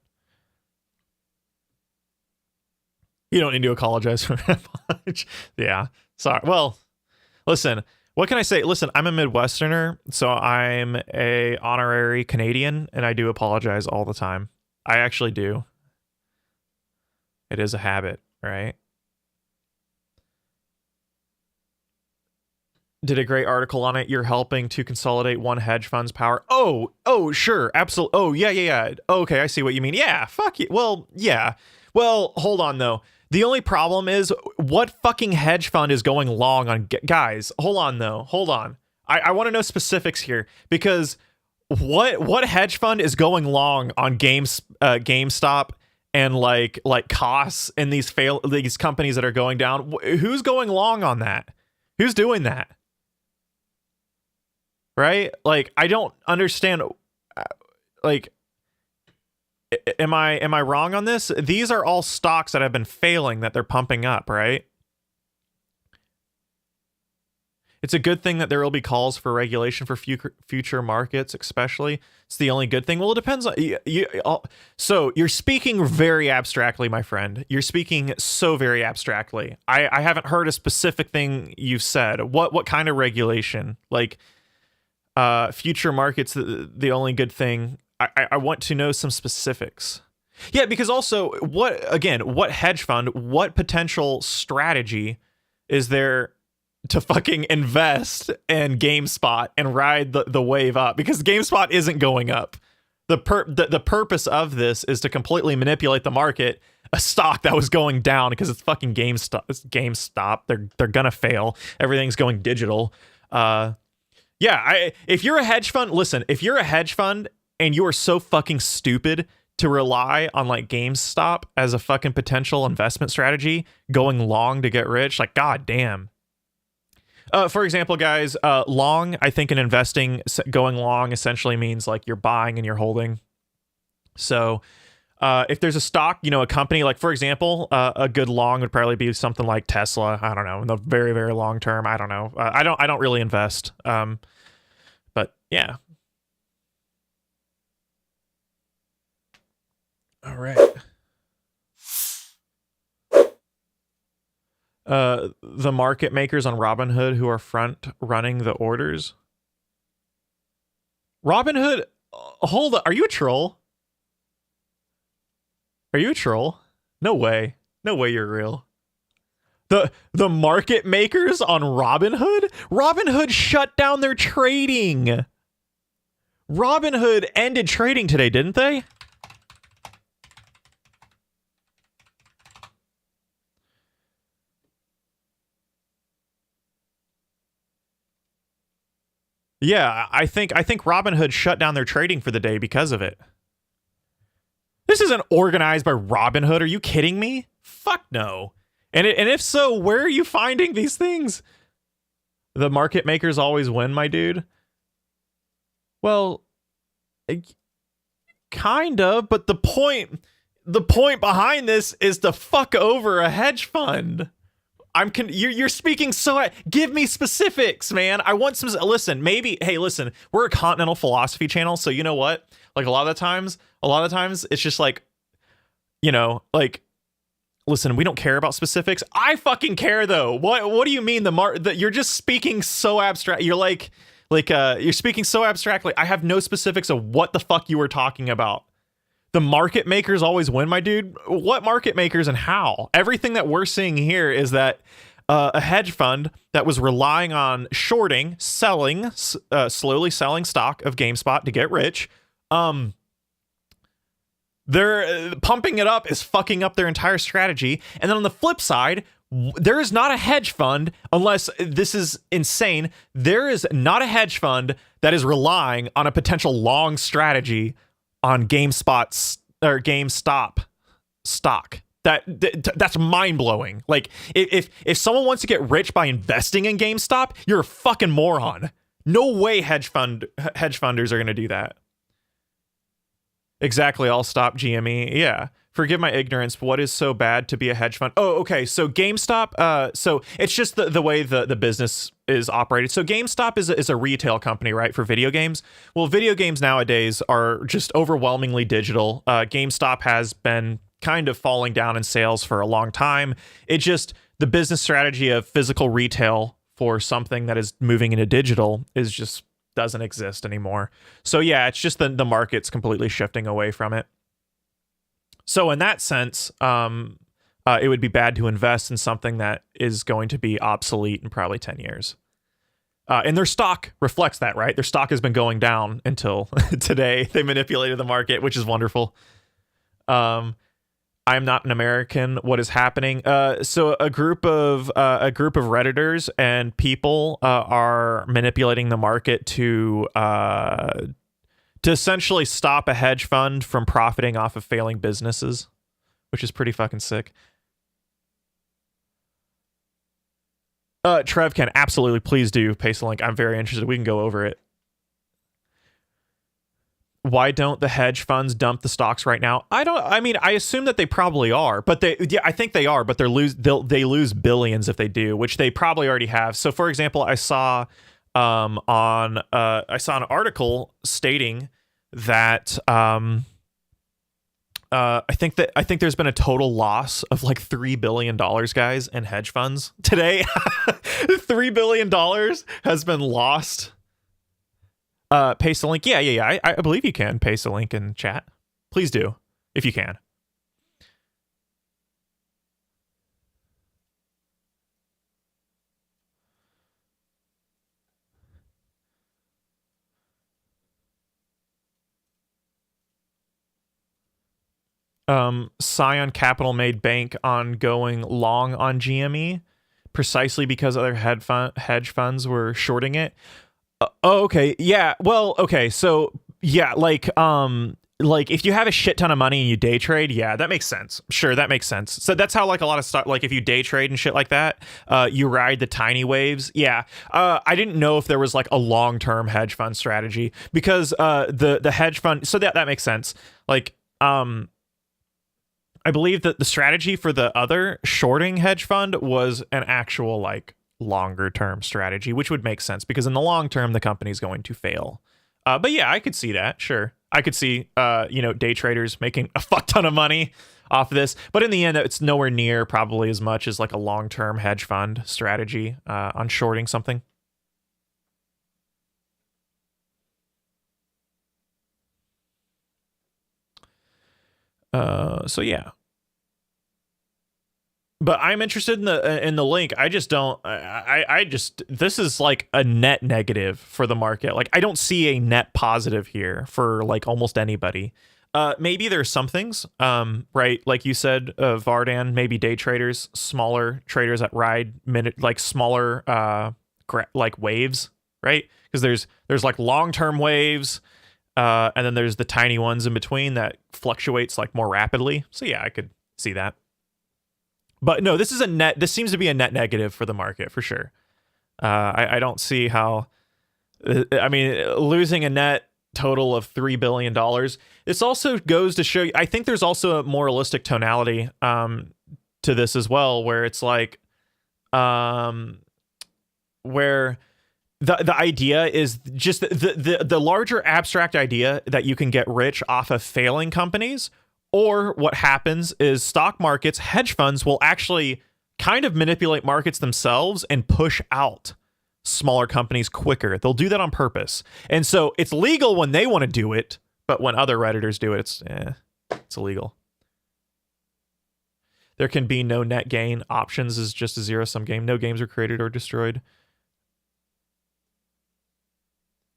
you don't need to apologize for that much. Yeah, sorry. Well, listen, what can I say? Listen, I'm a Midwesterner, so I'm a honorary Canadian, and I do apologize all the time. I actually do. It is a habit, right? Did a great article on it. You're helping to consolidate one hedge fund's power. Oh, sure. Absolutely. Oh, yeah. Okay, I see what you mean. Yeah, fuck you. Well, yeah. Well, hold on, though. The only problem is what fucking hedge fund is going long on... Guys, hold on, though. Hold on. I want to know specifics here, because what hedge fund is going long on GameStop and like costs and these companies that are going down? Who's going long on that? Who's doing that? Right? Like, I don't understand. Like, am I wrong on this? These are all stocks that have been failing that they're pumping up, right? It's a good thing that there will be calls for regulation for future markets, especially. It's the only good thing. Well, it depends on you. So you're speaking very abstractly, my friend. You're speaking so very abstractly. I haven't heard a specific thing you've said. What kind of regulation? Like, future markets, the only good thing. I want to know some specifics. Yeah, because also what hedge fund, what potential strategy is there to fucking invest in GameSpot and ride the wave up? Because GameSpot isn't going up. The purpose of this is to completely manipulate the market, a stock that was going down because it's fucking GameStop. It's GameStop. They're gonna fail. Everything's going digital. If you're a hedge fund, listen, if you're a hedge fund and you are so fucking stupid to rely on like GameStop as a fucking potential investment strategy, going long to get rich, like, god damn. For example, guys, long, I think in investing, going long essentially means like you're buying and you're holding. So if there's a stock, a company, like for example, a good long would probably be something like Tesla. I don't know, in the very, very long term. I don't know. I don't really invest. But yeah. All right. The market makers on Robinhood who are front running the orders. Robinhood, hold up. Are you a troll? Are you a troll? No way. No way you're real. The market makers on Robinhood? Robinhood shut down their trading. Robinhood ended trading today, didn't they? Yeah, I think Robinhood shut down their trading for the day because of it. This isn't organized by Robinhood. Are you kidding me? Fuck no. And if so, where are you finding these things? The market makers always win, my dude. Well, kind of, but the point behind this is to fuck over a hedge fund. You're speaking so. Give me specifics, man. I want some. Listen, maybe. Hey, listen. We're a continental philosophy channel, so you know what? Like a lot of times, it's just like, listen. We don't care about specifics. I fucking care though. What do you mean that you're just speaking so abstract? You're you're speaking so abstractly. I have no specifics of what the fuck you were talking about. The market makers always win, my dude. What market makers and how? Everything that we're seeing here is that a hedge fund that was relying on shorting, slowly selling stock of GameSpot to get rich. They're pumping it up is fucking up their entire strategy. And then on the flip side, there is not a hedge fund, unless this is insane. There is not a hedge fund that is relying on a potential long strategy on GameSpot or GameStop stock. That's mind-blowing. Like, if someone wants to get rich by investing in GameStop, you're a fucking moron. No way hedge funders are going to do that. Exactly, I'll stop GME. Yeah. Forgive my ignorance. What is so bad to be a hedge fund? Oh, okay. So GameStop, so it's just the way the business is operated. So GameStop is a retail company, right, for video games. Well, video games nowadays are just overwhelmingly digital. GameStop has been kind of falling down in sales for a long time. It just, the business strategy of physical retail for something that is moving into digital is just doesn't exist anymore. So yeah, it's just the market's completely shifting away from it. So in that sense, it would be bad to invest in something that is going to be obsolete in probably 10 years. And their stock reflects that, right? Their stock has been going down until today. They manipulated the market, which is wonderful. I'm not an American. What is happening? So a group of Redditors and people are manipulating the market to essentially stop a hedge fund from profiting off of failing businesses, which is pretty fucking sick. Trev can absolutely, please do paste a link. I'm very interested. We can go over it. Why don't the hedge funds dump the stocks right now? I assume that they probably are, but I think they are, but they lose billions if they do, which they probably already have. So for example, I saw an article stating that I think there's been a total loss of like $3 billion, guys, in hedge funds today. $3 billion has been lost. Paste a link. Yeah. I believe you can paste a link in chat. Please do if you can. Scion Capital made bank on going long on GME precisely because other hedge funds were shorting it. Oh, okay. Yeah. Well, okay. So yeah, like if you have a shit ton of money and you day trade, yeah, that makes sense. Sure, that makes sense. So that's how like a lot of stuff, like if you day trade and shit like that, you ride the tiny waves. Yeah. I didn't know if there was like a long-term hedge fund strategy because the hedge fund. So that makes sense. Like I believe that the strategy for the other shorting hedge fund was an actual like longer term strategy, which would make sense because in the long term the company's going to fail. But yeah, I could see that. Sure, I could see day traders making a fuck ton of money off of this, but in the end, it's nowhere near probably as much as like a long term hedge fund strategy on shorting something. So yeah. But I'm interested in the link. I just don't. I just this is like a net negative for the market. Like I don't see a net positive here for like almost anybody. Maybe there's some things, right? Like you said, Vardan. Maybe day traders, smaller traders that ride like smaller like waves, right? Because there's like long term waves, and then there's the tiny ones in between that fluctuates like more rapidly. So yeah, I could see that. But no, this seems to be a net negative for the market for sure. I don't see how. I mean, losing a net total of $3 billion. This also goes to show you. I think there's also a moralistic tonality to this as well, where it's like, where the idea is just the larger abstract idea that you can get rich off of failing companies. Or what happens is stock markets, hedge funds will actually kind of manipulate markets themselves and push out smaller companies quicker. They'll do that on purpose. And so it's legal when they want to do it, but when other Redditors do it, it's illegal. There can be no net gain. Options is just a zero-sum game. No games are created or destroyed.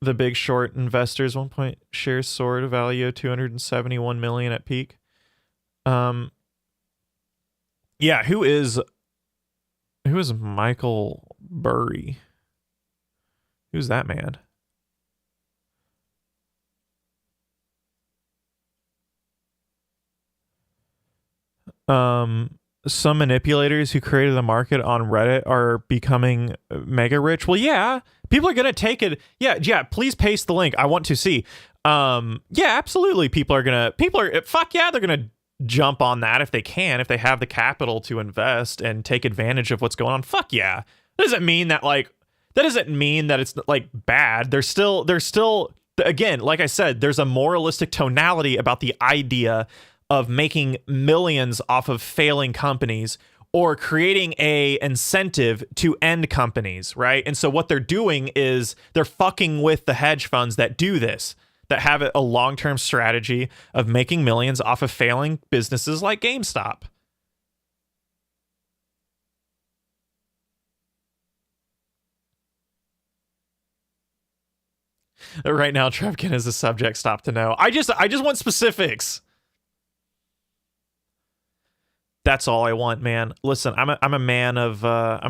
The Big Short investors, 1 point shares soared value 271 million at peak. Yeah, who is Michael Burry? Who's that man? Some manipulators who created the market on Reddit are becoming mega rich. Well, yeah, people are going to take it. Yeah, please paste the link. I want to see. Yeah, absolutely. Fuck yeah, they're going to jump on that if they can, if they have the capital to invest and take advantage of what's going on. Fuck yeah. That doesn't mean that it's like bad. There's still, again, like I said, there's a moralistic tonality about the idea of making millions off of failing companies or creating a incentive to end companies, right? And so what they're doing is they're fucking with the hedge funds that do this, that have a long-term strategy of making millions off of failing businesses like GameStop. Right now, Trevkin is the subject. Stop to know. I just want specifics. That's all I want, man. Listen, I'm a man of I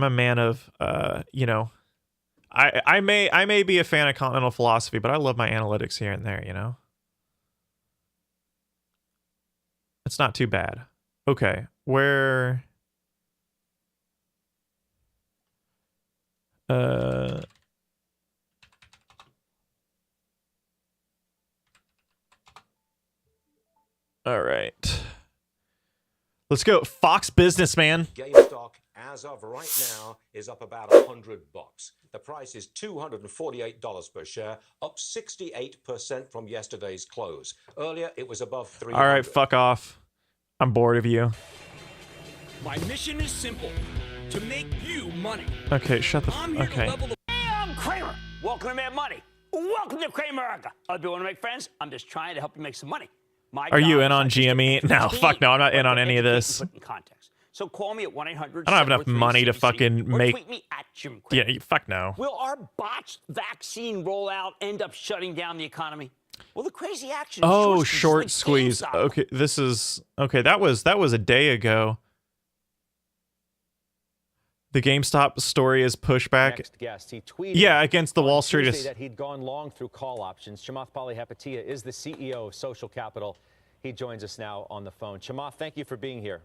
may be a fan of continental philosophy, but I love my analytics here and there, you know? It's not too bad. Okay, where... All right. Let's go. Fox Business, man. GameStop, as of right now, is up about $100. The price is $248 per share, up 68% from yesterday's close. Earlier, it was above $300. All right, fuck off. I'm bored of you. My mission is simple: to make you money. Okay, shut the. Okay. Hey, I'm Kramer. Welcome to Mad Money. Welcome to Kramerica. Do you want to make friends? I'm just trying to help you make some money. Are you in on GME? No, fuck no, I'm not in on any of this. So call me at 1-800. I don't have enough money to fucking make. Tweet me at Jim Cramer. Yeah, fuck no. Will our botched vaccine rollout end up shutting down the economy? Well, the crazy action. Oh, is short like squeeze. GameStop. Okay, this is okay. That was a day ago. The GameStop story is pushback. Next guest, he tweeted against the on Wall Street. Tuesday that he'd gone long through call options. Chamath Palihapitiya is the CEO of Social Capital. He joins us now on the phone. Chamath, thank you for being here.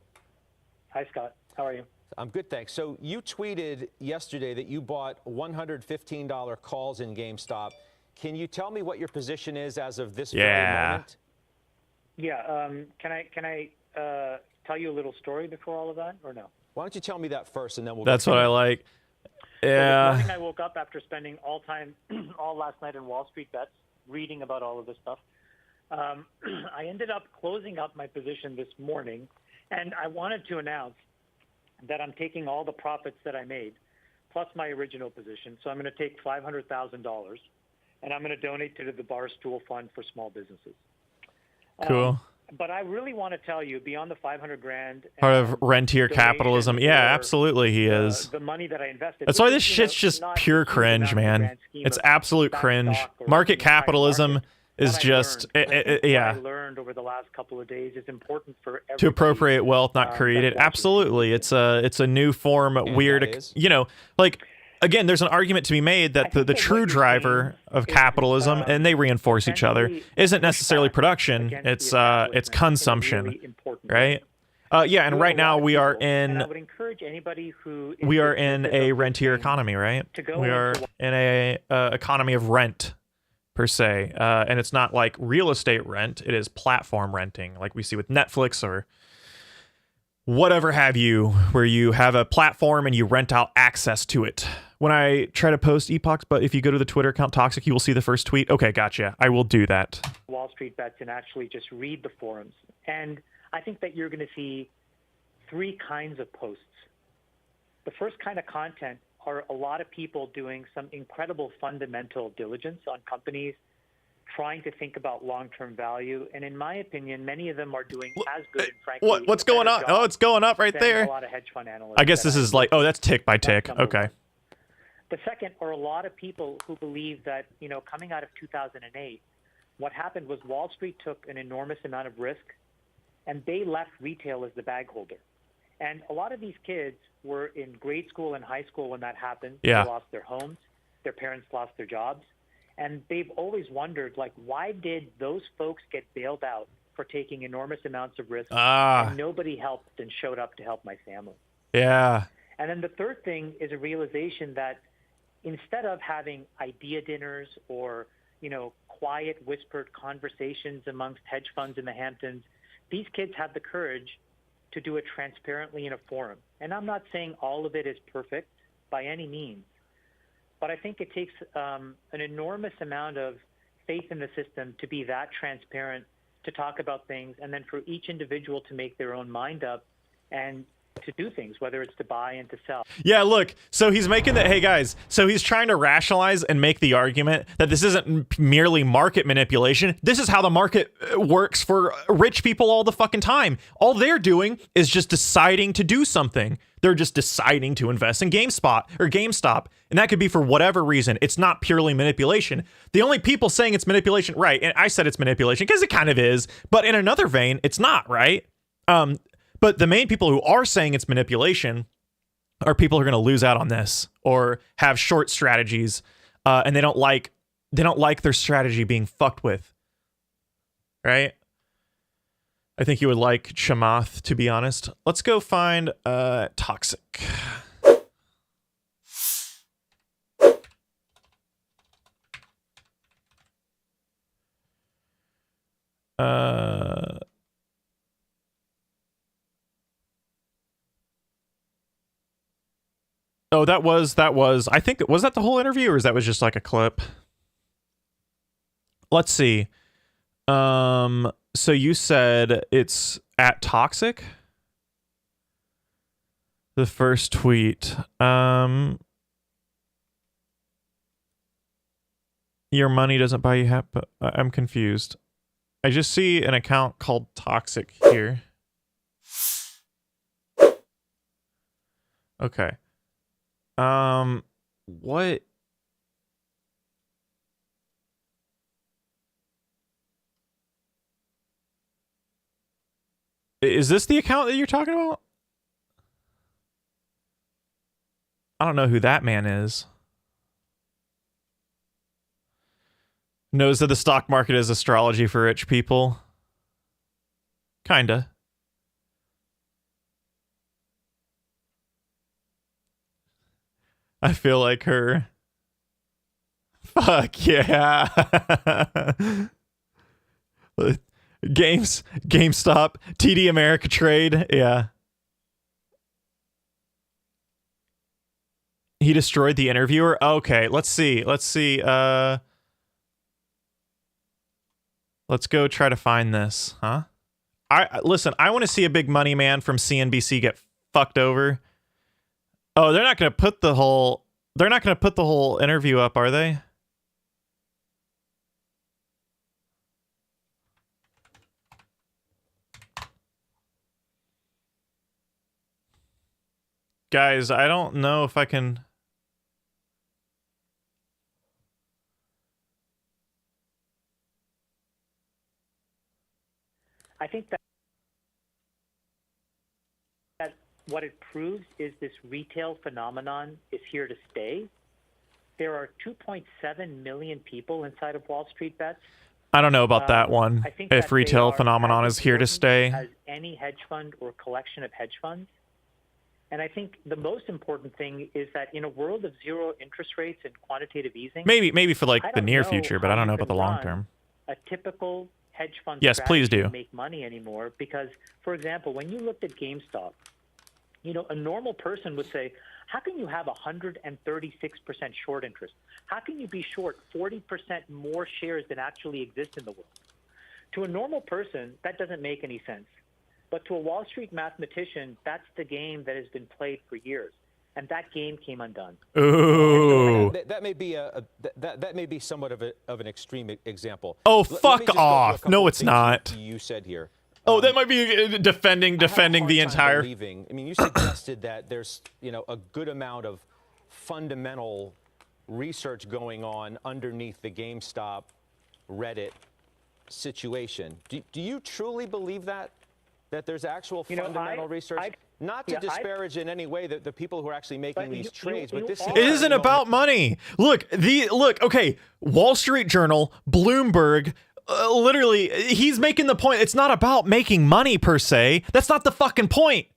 Hi, Scott. How are you? I'm good, thanks. So you tweeted yesterday that you bought $115 calls in GameStop. Can you tell me what your position is as of this very moment? Yeah. Can I tell you a little story before all of that, or no? Why don't you tell me that first, and then we'll. That's what I like. So Yeah. this morning I woke up after spending all last night in Wall Street Bets, reading about all of this stuff. I ended up closing up my position this morning, and I wanted to announce that I'm taking all the profits that I made, plus my original position. So I'm going to take $500,000, and I'm going to donate to the Barstool Fund for Small Businesses. Cool. But I really want to tell you, beyond the $500,000, Part of rentier donation capitalism. Yeah, or, absolutely, he is. The money that I invested. That's why which this is, shit's just not pure a huge cringe, amount in the man. grand scheme It's of absolute that cringe. stock or Market the entire capitalism market. is What I just, learned, I think yeah. what I learned over the last couple of days is important for everybody. To appropriate wealth, not create it. that watches Absolutely, it's a new form, weird. that is? Like again, there's an argument to be made that the that true what you're driver seeing of is, capitalism, and they reinforce each other, essentially isn't necessarily pushback production. against It's the establishment it's in a consumption, really important right? way. Yeah, and You right have a lot now of we are people, and I in would encourage anybody who is we are dismissive in of a this rentier thing economy, right? to go We are into in a economy of rent, per se, and it's not like real estate rent. It is platform renting, like we see with Netflix or whatever have you, where you have a platform and you rent out access to it. When I try to post Epoch, but if you go to the Twitter account Toxic, you will see the first tweet. Okay, gotcha. I will do that. Wall Street Bets and actually just read the forums. And I think that you're going to see three kinds of posts. The first kind of content are a lot of people doing some incredible fundamental diligence on companies, trying to think about long-term value. And in my opinion, many of them are doing as good and frankly, What's going on? Oh, it's going up right than there. a lot of hedge fund analysts. I guess that this I is like, oh, that's tick by That's tick. number Okay. one. The second are a lot of people who believe that, coming out of 2008, what happened was Wall Street took an enormous amount of risk, and they left retail as the bag holder. And a lot of these kids were in grade school and high school when that happened. Yeah. They lost their homes. Their parents lost their jobs. And they've always wondered, why did those folks get bailed out for taking enormous amounts of risk and nobody helped and showed up to help my family? Yeah. And then the third thing is a realization that instead of having idea dinners or, quiet whispered conversations amongst hedge funds in the Hamptons, these kids have the courage to do it transparently in a forum. And I'm not saying all of it is perfect by any means, but I think it takes an enormous amount of faith in the system to be that transparent, to talk about things, and then for each individual to make their own mind up and to do things, whether it's to buy and to sell. Yeah, look, so he's making the, hey guys, so he's trying to rationalize and make the argument that this isn't merely market manipulation. This is how the market works for rich people all the fucking time. All they're doing is just deciding to do something. They're just deciding to invest in GameStop. And that could be for whatever reason. It's not purely manipulation. The only people saying it's manipulation, right? And I said it's manipulation because it kind of is, but in another vein, it's not, right? But the main people who are saying it's manipulation are people who are going to lose out on this or have short strategies, and they don't like their strategy being fucked with, right? I think you would like Chamath, to be honest. Let's go find Toxic. Oh, that was, I think, was that the whole interview or was that just like a clip? Let's see. So you said it's at Toxic? The first tweet. Your money doesn't buy you happy. I'm confused. I just see an account called Toxic here. Okay. What? Is this the account that you're talking about? I don't know who that man is. Knows that the stock market is astrology for rich people. Kinda. I feel like her. Fuck yeah. GameStop, TD America Trade, yeah. He destroyed the interviewer? Okay, let's see. Let's go try to find this, huh? Listen, I want to see a big money man from CNBC get fucked over. Oh, they're not going to put the whole interview up, are they? Guys, I don't know if I can. I think that what it proves is this retail phenomenon is here to stay. There are 2.7 million people inside of Wall Street Bets. I don't know about that one. I think if that retail they are phenomenon as is here to important stay. as any hedge fund or collection of hedge funds. And I think the most important thing is that in a world of zero interest rates and quantitative easing, Maybe for like I the don't near know future, but how I don't you know about the can long run term. a typical hedge fund Yes, please strategy do. to make money anymore. Because, for example, when you looked at GameStop, you know, a normal person would say, how can you have 136% short interest? How can you be short 40% more shares than actually exist in the world? To a normal person, that doesn't make any sense. But to a Wall Street mathematician, that's the game that has been played for years. And that game came undone. Ooh. That may be that may be somewhat of an extreme example. Oh, Let me fuck just go through a off. couple No, of it's things not. You said here. Oh, that might be defending I have a hard the time entire. believing. I mean, you suggested that there's a good amount of fundamental research going on underneath the GameStop Reddit situation. Do you truly believe that there's actual fundamental research? Not to disparage in any way the people who are actually making these trades, but this It isn't about money. Look, okay, Wall Street Journal, Bloomberg, literally, he's making the point. It's not about making money per se. That's not the fucking point.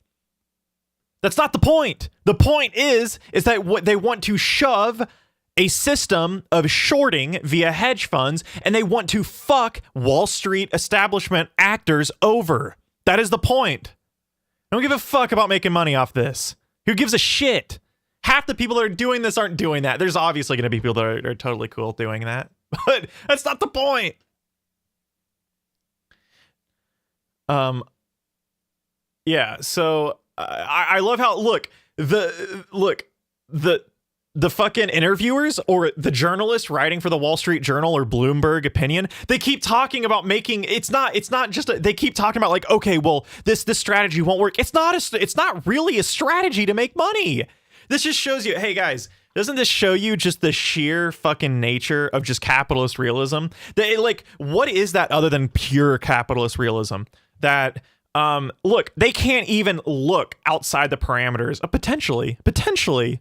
That's not the point. The point is that what they want to shove a system of shorting via hedge funds, and they want to fuck Wall Street establishment actors over. That is the point. I don't give a fuck about making money off this. Who gives a shit? Half the people that are doing this aren't doing that. There's obviously going to be people that are totally cool doing that, but that's not the point. Yeah, so I love how the fucking interviewers or the journalists writing for the Wall Street Journal or Bloomberg Opinion, they keep talking about making it's not just they keep talking about like, okay, well, this strategy won't work. It's not really a strategy to make money. This just shows you, hey guys, doesn't this show you just the sheer fucking nature of just capitalist realism? What is that other than pure capitalist realism? That look, they can't even look outside the parameters of potentially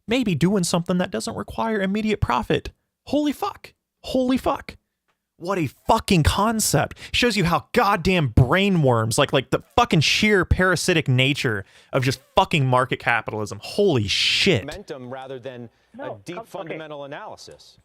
maybe doing something that doesn't require immediate profit. Holy fuck. What a fucking concept. Shows you how goddamn brain worms, like the fucking sheer parasitic nature of just fucking market capitalism. Holy shit. Momentum rather than a deep fundamental analysis.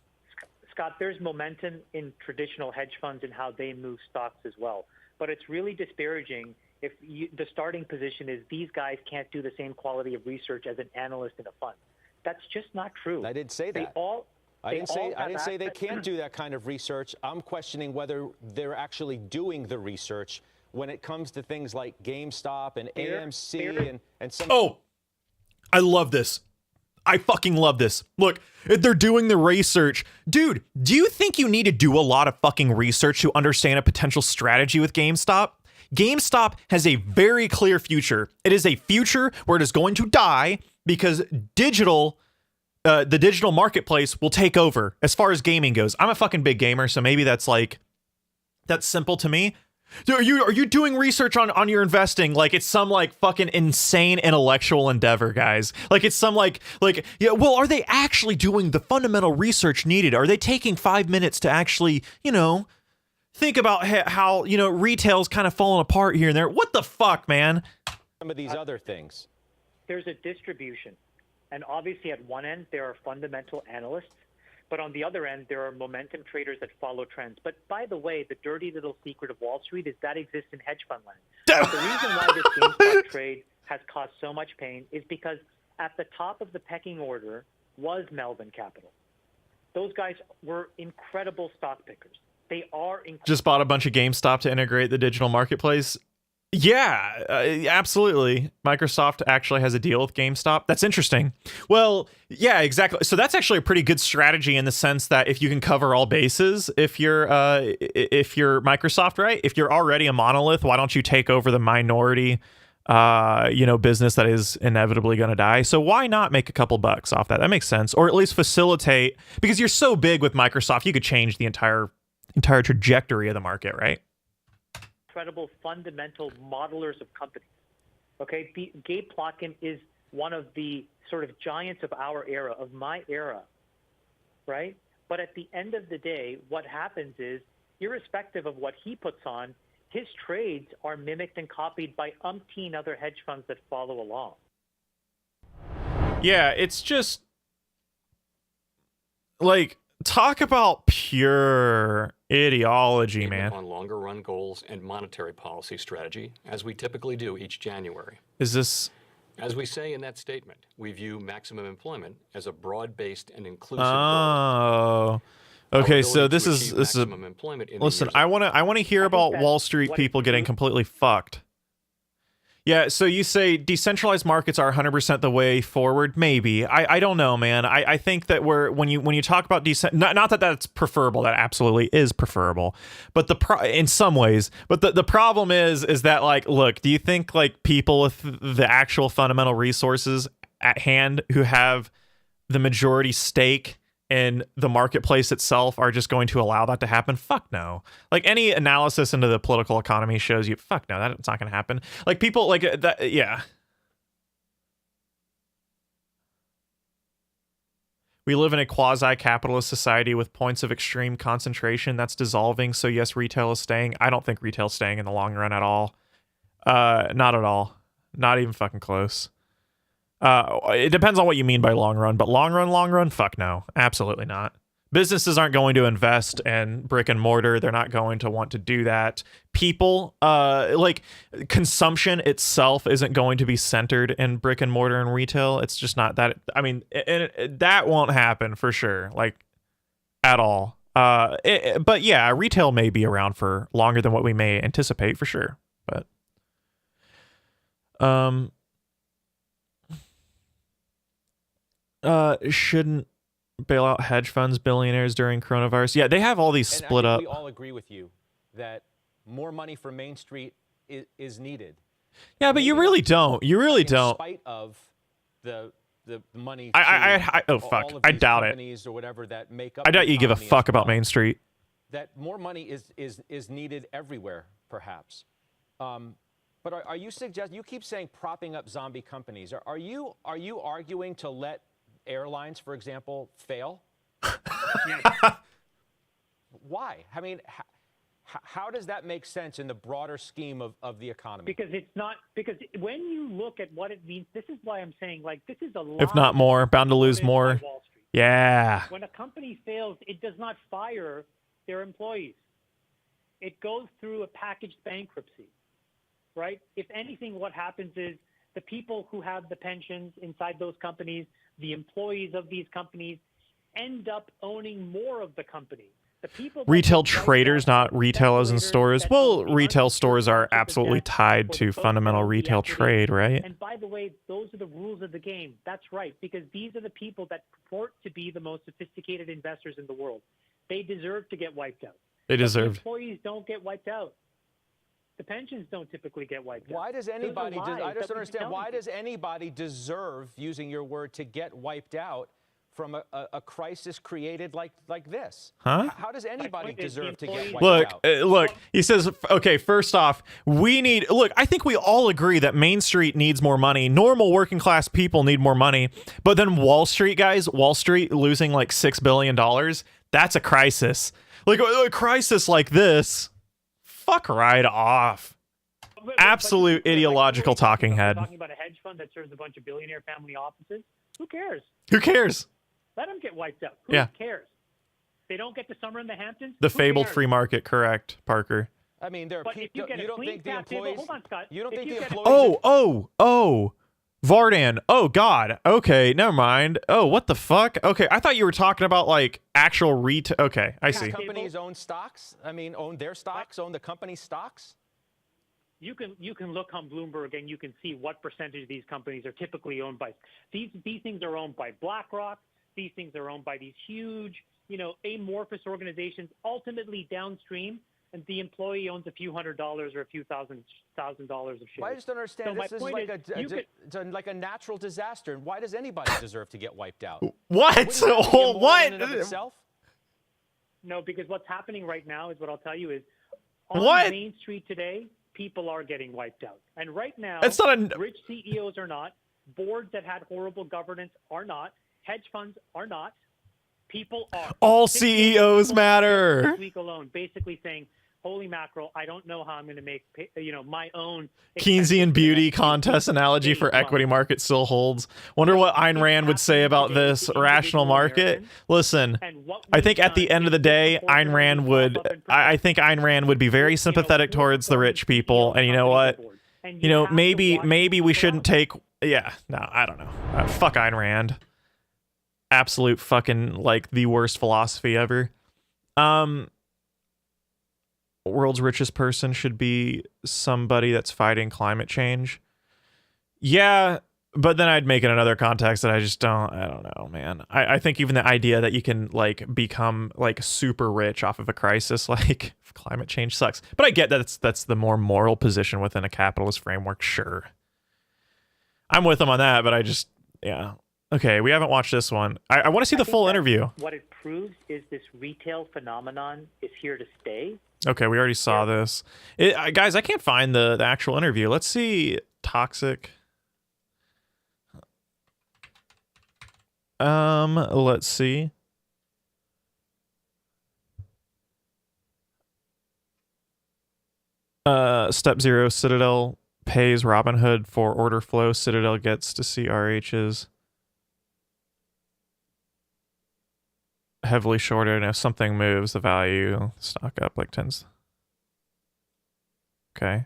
Scott, there's momentum in traditional hedge funds and how they move stocks as well. But it's really disparaging if the starting position is these guys can't do the same quality of research as an analyst in a fund. That's just not true. I didn't say that. I didn't say they can't do that kind of research. I'm questioning whether they're actually doing the research when it comes to things like GameStop and AMC and some. Oh, I love this. I fucking love this. Look, if they're doing the research. Dude, do you think you need to do a lot of fucking research to understand a potential strategy with GameStop? GameStop has a very clear future. It is a future where it is going to die because the digital marketplace will take over as far as gaming goes. I'm a fucking big gamer, so maybe that's simple to me. Are you doing research on your investing like it's some like fucking insane intellectual endeavor, guys? Like it's some like yeah, well, are they actually doing the fundamental research needed? Are they taking 5 minutes to actually, think about how, retail's kind of falling apart here and there? What the fuck, man? Some of these other things. There's a distribution. And obviously at one end, there are fundamental analysts. But on the other end, there are momentum traders that follow trends. But by the way, the dirty little secret of Wall Street is that exists in hedge fund land. The reason why this GameStop trade has caused so much pain is because at the top of the pecking order was Melvin Capital. Those guys were incredible stock pickers. They are just bought a bunch of GameStop to integrate the digital marketplace. Yeah, absolutely. Microsoft actually has a deal with GameStop. That's interesting. Well, yeah, exactly. So that's actually a pretty good strategy in the sense that if you can cover all bases, if you're Microsoft, right? If you're already a monolith, why don't you take over the minority, business that is inevitably going to die? So why not make a couple bucks off that? That makes sense, or at least facilitate, because you're so big with Microsoft, you could change the entire trajectory of the market, right? Incredible fundamental modelers of companies. Okay, Gabe Plotkin is one of the sort of giants of our era, of my era, right? But at the end of the day, what happens is, irrespective of what he puts on, his trades are mimicked and copied by umpteen other hedge funds that follow along. Yeah, it's just like, talk about pure ideology, man. On longer run goals and monetary policy strategy, as we typically do each January. Is this... As we say in that statement, we view maximum employment as a broad-based and inclusive goal. Oh. Okay, so this is listen, I want to hear about Wall Street people getting completely fucked. Yeah, so you say decentralized markets are 100% the way forward? Maybe. I don't know, man. I think that when you talk about not that that's preferable, that absolutely is preferable, but in some ways. But the problem is that, like, look, do you think like people with the actual fundamental resources at hand who have the majority stake in the marketplace itself are just going to allow that to happen? Fuck no. Like, any analysis into the political economy shows you, fuck no, that's not going to happen. Like, people like that, yeah. We live in a quasi-capitalist society with points of extreme concentration that's dissolving. So yes, retail is staying. I don't think retail's staying in the long run at all. Not at all. Not even fucking close. It depends on what you mean by long run, but long run, fuck no, absolutely not. Businesses aren't going to invest in brick and mortar. They're not going to want to do that. People, like, consumption itself isn't going to be centered in brick and mortar and retail. It's just not that. I mean, that won't happen for sure, like, at all. But yeah, retail may be around for longer than what we may anticipate for sure. But, shouldn't bail out hedge funds, billionaires during coronavirus. Yeah, they have all these split up. We all agree with you that more money for Main Street is needed. Yeah, but you really don't. You really don't. In spite of the money. Oh fuck! I doubt it. Or whatever that make up. I doubt you give a fuck about Main Street. That more money is needed everywhere, perhaps. But are you suggesting? You keep saying propping up zombie companies. Are you arguing to let airlines, for example, fail? Why? I mean, how does that make sense in the broader scheme of the economy? Because when you look at what it means, this is why I'm saying, like, this is a lot. If not more, bound to lose more. Yeah. When a company fails, it does not fire their employees. It goes through a packaged bankruptcy, right? If anything, what happens is the people who have the pensions inside those companies, the employees of these companies, end up owning more of the company. The people retail traders, not retailers and stores. Well, retail stores are absolutely tied to fundamental retail trade, right? And by the way, those are the rules of the game. That's right, because these are the people that purport to be the most sophisticated investors in the world. They deserve to get wiped out. They deserve. The employees don't get wiped out. The pensions don't typically get wiped out. Why does anybody, I just don't understand, why does anybody deserve, using your word, to get wiped out from a crisis created like this? Huh? How does anybody point is deserve to get wiped Look, out? look, he says, okay, first off, I think we all agree that Main Street needs more money. Normal working class people need more money. But then Wall Street losing like $6 billion, that's a crisis. Like a crisis like this, fuck right off. Absolute ideological talking head. Talking about a hedge fund that serves a bunch of billionaire family offices. Who cares? Who cares? Let them get wiped out. Who cares? They don't get the summer in the Hamptons. The Who fabled cares? free market, correct, Parker. I mean, there are But if people. you get a don't clean think the cap table, employees? hold on, Scott. You don't If think you the get a- employees? Vardan. Oh God. Okay, never mind. Oh, what the fuck? Okay, I thought you were talking about like actual retail. Okay, I see. Companies own stocks. I mean, own their stocks, own the company's stocks. You can look on Bloomberg and you can see what percentage of these companies are typically owned by. These things are owned by BlackRock. These things are owned by these huge, amorphous organizations. Ultimately, downstream, and the employee owns a few $100s or a few thousand dollars of shares. Well, I just don't understand. So This my is point like is, it's like a natural disaster. And why does anybody deserve to get wiped out? What? Wouldn't that be immoral What? in and of itself? No, because what's happening right now is what I'll tell you is on What? Main Street today, people are getting wiped out. And right now, It's not a- rich CEOs are not, boards that had horrible governance are not, hedge funds are not, people are. All 6 million CEOs people matter. This week alone, basically saying, holy mackerel, I don't know how I'm going to make my own Keynesian beauty contest analogy for Day equity one. market still holds. Wonder what Ayn Rand would say about this rational market. Listen, And what I we've think at the done end of the is day, support Ayn them Rand and would. pop up and I think Ayn Rand would be very sympathetic towards the rich people, and you know what? And You know, have to maybe watch we people shouldn't out. take. Yeah, no, I don't know. Fuck Ayn Rand. Absolute fucking like the worst philosophy ever. World's richest person should be somebody that's fighting climate change. Yeah, but then I'd make it another context that I don't know, man. I think even the idea that you can like become like super rich off of a crisis like climate change sucks. But I get that that's the more moral position within a capitalist framework, sure. I'm with them on that, but yeah. Okay, we haven't watched this one. I want to see the think full that interview. What it proves is this retail phenomenon is here to stay. Okay, we already saw this. Guys, I can't find the actual interview. Let's see. Toxic. Let's see. Step 0, Citadel pays Robinhood for order flow. Citadel gets to see RH's heavily shorted, and if something moves, the value stock up like tens. Okay.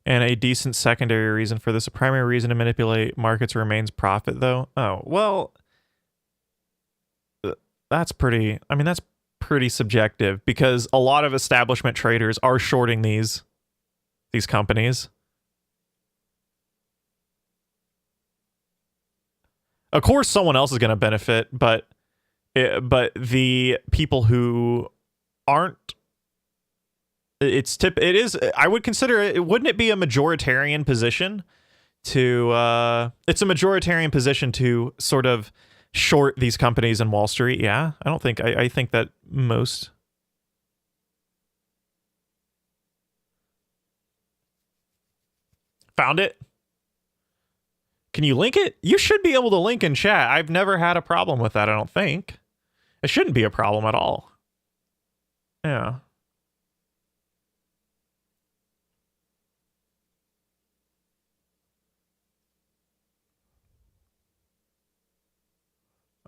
And a decent secondary reason for this. A primary reason to manipulate markets remains profit, though. Oh, well, that's pretty subjective because a lot of establishment traders are shorting these companies. Of course, someone else is going to benefit, but the people who aren't, it is. I would consider it. Wouldn't it be a majoritarian position to? It's a majoritarian position to sort of short these companies in Wall Street. Yeah, I don't think. I think that most. Found it. Can you link it? You should be able to link in chat. I've never had a problem with that, I don't think. It shouldn't be a problem at all. Yeah.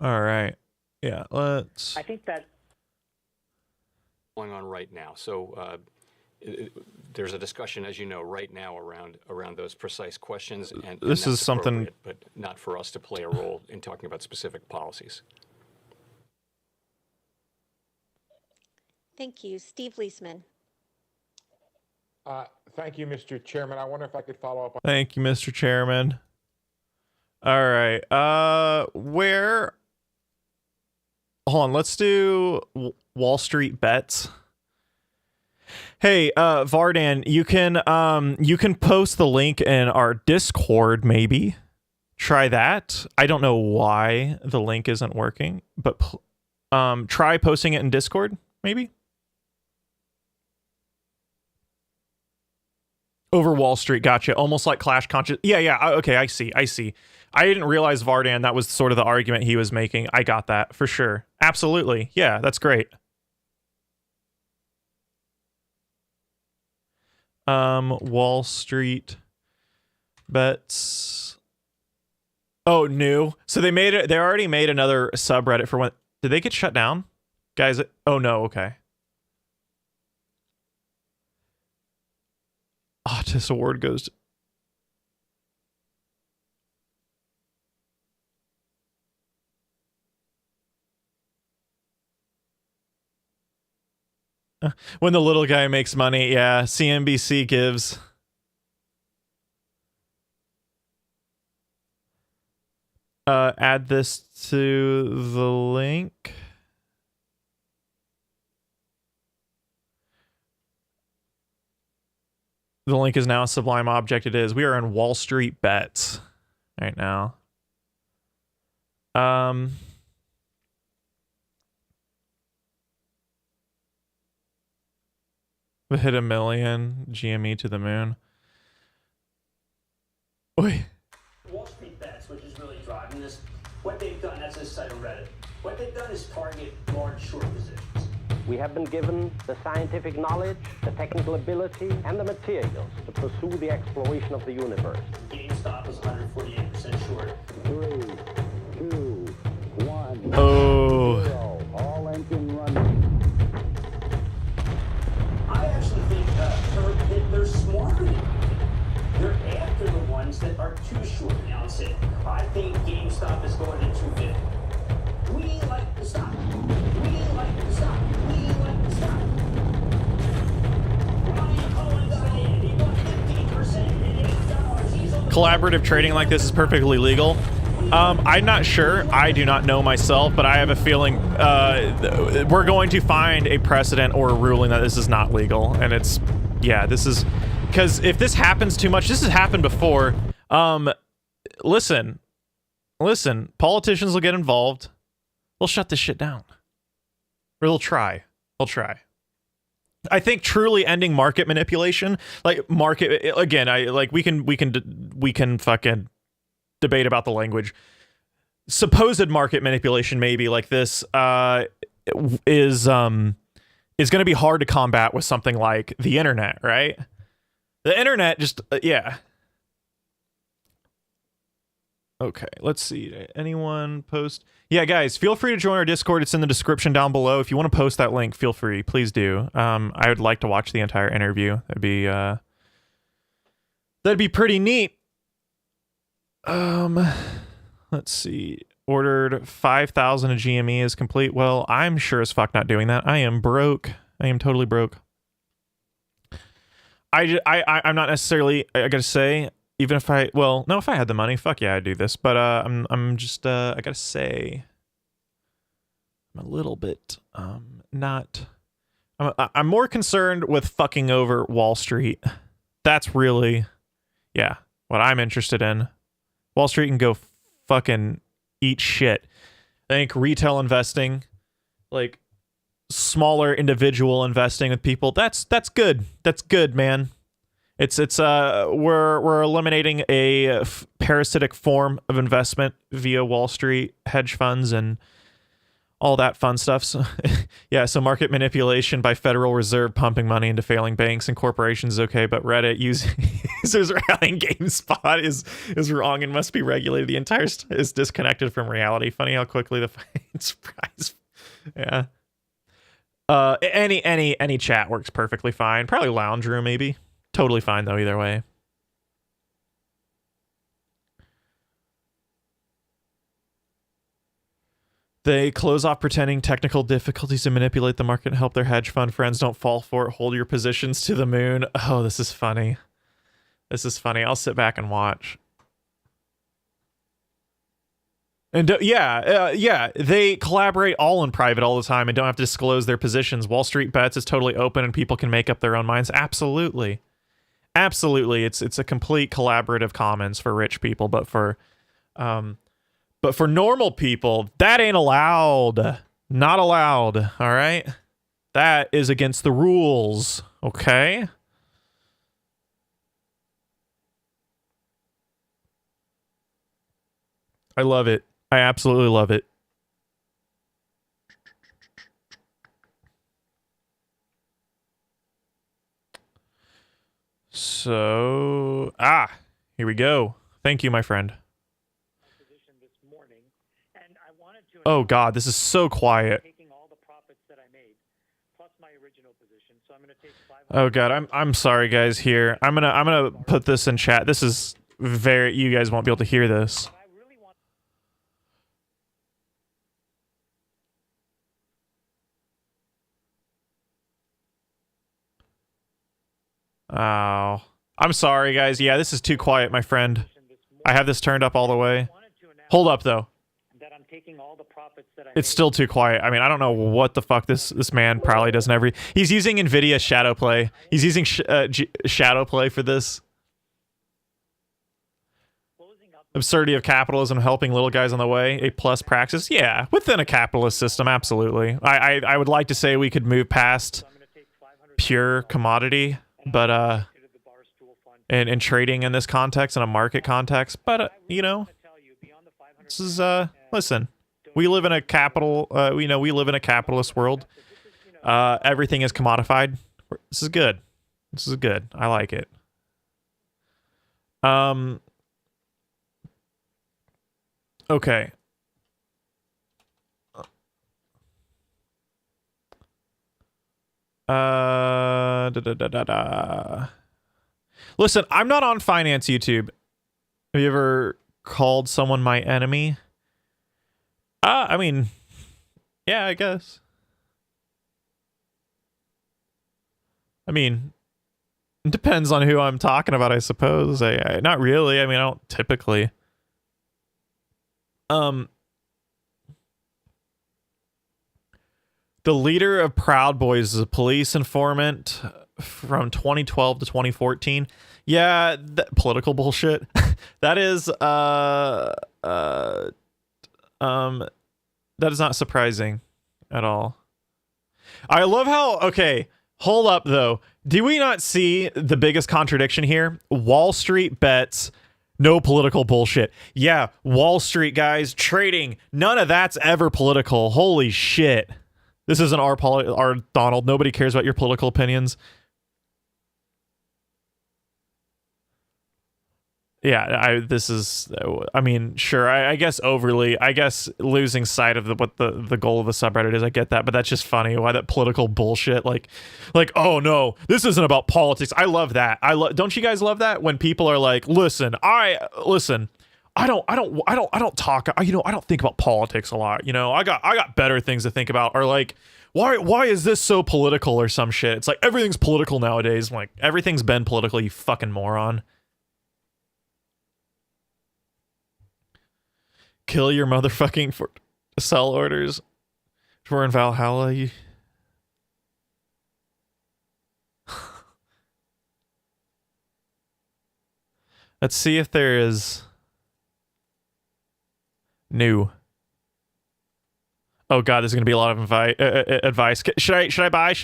All right. Yeah, let's... I think that going on right now. So there's a discussion, as you know, right now around those precise questions, and This that's is something- appropriate, but not for us to play a role in talking about specific policies. Thank you. Steve Leisman. Thank you, Mr. Chairman. I wonder if I could follow up on... Thank you, Mr. Chairman. All right. Hold on. Let's do Wall Street bets. Hey, Vardan, you can post the link in our Discord, maybe. Try that. I don't know why the link isn't working, but try posting it in Discord, maybe. Over Wall Street, gotcha. Almost like Clash Conscious. Yeah. Okay, I see. I didn't realize, Vardan, that was sort of the argument he was making. I got that for sure. Absolutely. Yeah, that's great. Wall Street bets. Oh, new. So they made it. They already made another subreddit for when. Did they get shut down, guys? Oh no. Okay. This award goes to... When the little guy makes money, yeah, CNBC gives. Add this to the link. The link is now a Sublime object. It is. We are in Wall Street bets right now. We hit 1 million GME to the moon. Wait. Wall Street bets, which is really driving this. What they've done, that's this site on Reddit. What they've done is target large short positions. We have been given the scientific knowledge, the technical ability, and the materials to pursue the exploration of the universe. GameStop was 148% short. 3, 2, 1. Oh. 0. All engine running. I actually think they're smarter than you. They're after the ones that are too short. Now I said, I think GameStop is going to 250. We like the stock. We like the stock. We like the stock. Ryan Cohen got in. He won 15% at $8. Collaborative trading like this is perfectly legal. I'm not sure. I do not know myself, but I have a feeling we're going to find a precedent or a ruling that this is not legal. And it's, yeah, this is, because if this happens too much, this has happened before. Listen, politicians will get involved. They'll shut this shit down. Or they'll try. I think truly ending market manipulation, like market, again, we can fucking debate about the language. Supposed market manipulation, maybe like this, is going to be hard to combat with something like the internet, right? The internet just, yeah. Okay, let's see. Anyone post? Yeah, guys, feel free to join our Discord. It's in the description down below. If you want to post that link, feel free. Please do. I would like to watch the entire interview. That'd be pretty neat. Let's see. Ordered 5,000 of GME is complete. Well, I'm sure as fuck not doing that. I am broke. I am totally broke. I'm not necessarily, I gotta say, even if if I had the money, fuck yeah, I'd do this. But I'm just, I gotta say, I'm a little bit, I'm more concerned with fucking over Wall Street. That's really, yeah, what I'm interested in. Wall Street can go fucking eat shit. I think retail investing, like smaller individual investing with people, that's good. That's good, man. It's we're eliminating a parasitic form of investment via Wall Street hedge funds and all that fun stuff. So yeah, so market manipulation by Federal Reserve pumping money into failing banks and corporations is okay, but Reddit users rallying GameSpot is wrong and must be regulated. The entire is disconnected from reality. Funny how quickly the surprise. Yeah. Any chat works perfectly fine. Probably lounge room maybe. Totally fine though either way. They close off pretending technical difficulties to manipulate the market and help their hedge fund friends. Don't fall for it. Hold your positions to the moon. Oh, this is funny. This is funny. I'll sit back and watch. And yeah, they collaborate all in private all the time and don't have to disclose their positions. Wall Street Bets is totally open and people can make up their own minds. Absolutely. It's a complete collaborative commons for rich people, but for normal people, that ain't allowed. Not allowed, all right? That is against the rules, okay? I love it. I absolutely love it. So, here we go. Thank you, my friend. Oh God, this is so quiet. Oh God, I'm sorry, guys. Here, I'm gonna put this in chat. This is you guys won't be able to hear this. Oh, I'm sorry, guys. Yeah, this is too quiet, my friend. I have this turned up all the way. Hold up, though. It's still too quiet. I mean, I don't know what the fuck this man probably doesn't He's using NVIDIA Shadowplay. He's using Shadowplay for this. Absurdity of capitalism helping little guys on the way. A plus praxis. Yeah, within a capitalist system, absolutely. I would like to say we could move past pure commodity, but in trading in this context, in a market context, but you know, this is listen, we live in a we live in a capitalist world. Everything is commodified. This is good. This is good. I like it. Okay. Listen, I'm not on finance YouTube. Have you ever called someone my enemy? I mean, yeah, I guess. I mean, it depends on who I'm talking about, I suppose. Not really. I mean, I don't typically. The leader of Proud Boys is a police informant from 2012 to 2014. Yeah, political bullshit. That is that is not surprising at all. I love how, okay, hold up though. Do we not see the biggest contradiction here? Wall Street Bets, no political bullshit. Yeah, Wall Street guys, trading, none of that's ever political. Holy shit. This isn't our Donald. Nobody cares about your political opinions. Yeah, I mean, sure, I guess overly, I guess losing sight of what the goal of the subreddit is, I get that, but that's just funny, why that political bullshit, like, oh no, this isn't about politics. I love that. Don't you guys love that when people are like, listen, I don't talk, I don't think about politics a lot, you know, I got better things to think about, or like, why is this so political or some shit? It's like, everything's political nowadays. I'm like, everything's been political, you fucking moron. Kill your motherfucking sell orders. We're in Valhalla. Let's see if there is new. Oh god, there's gonna be a lot of advice. Should I buy?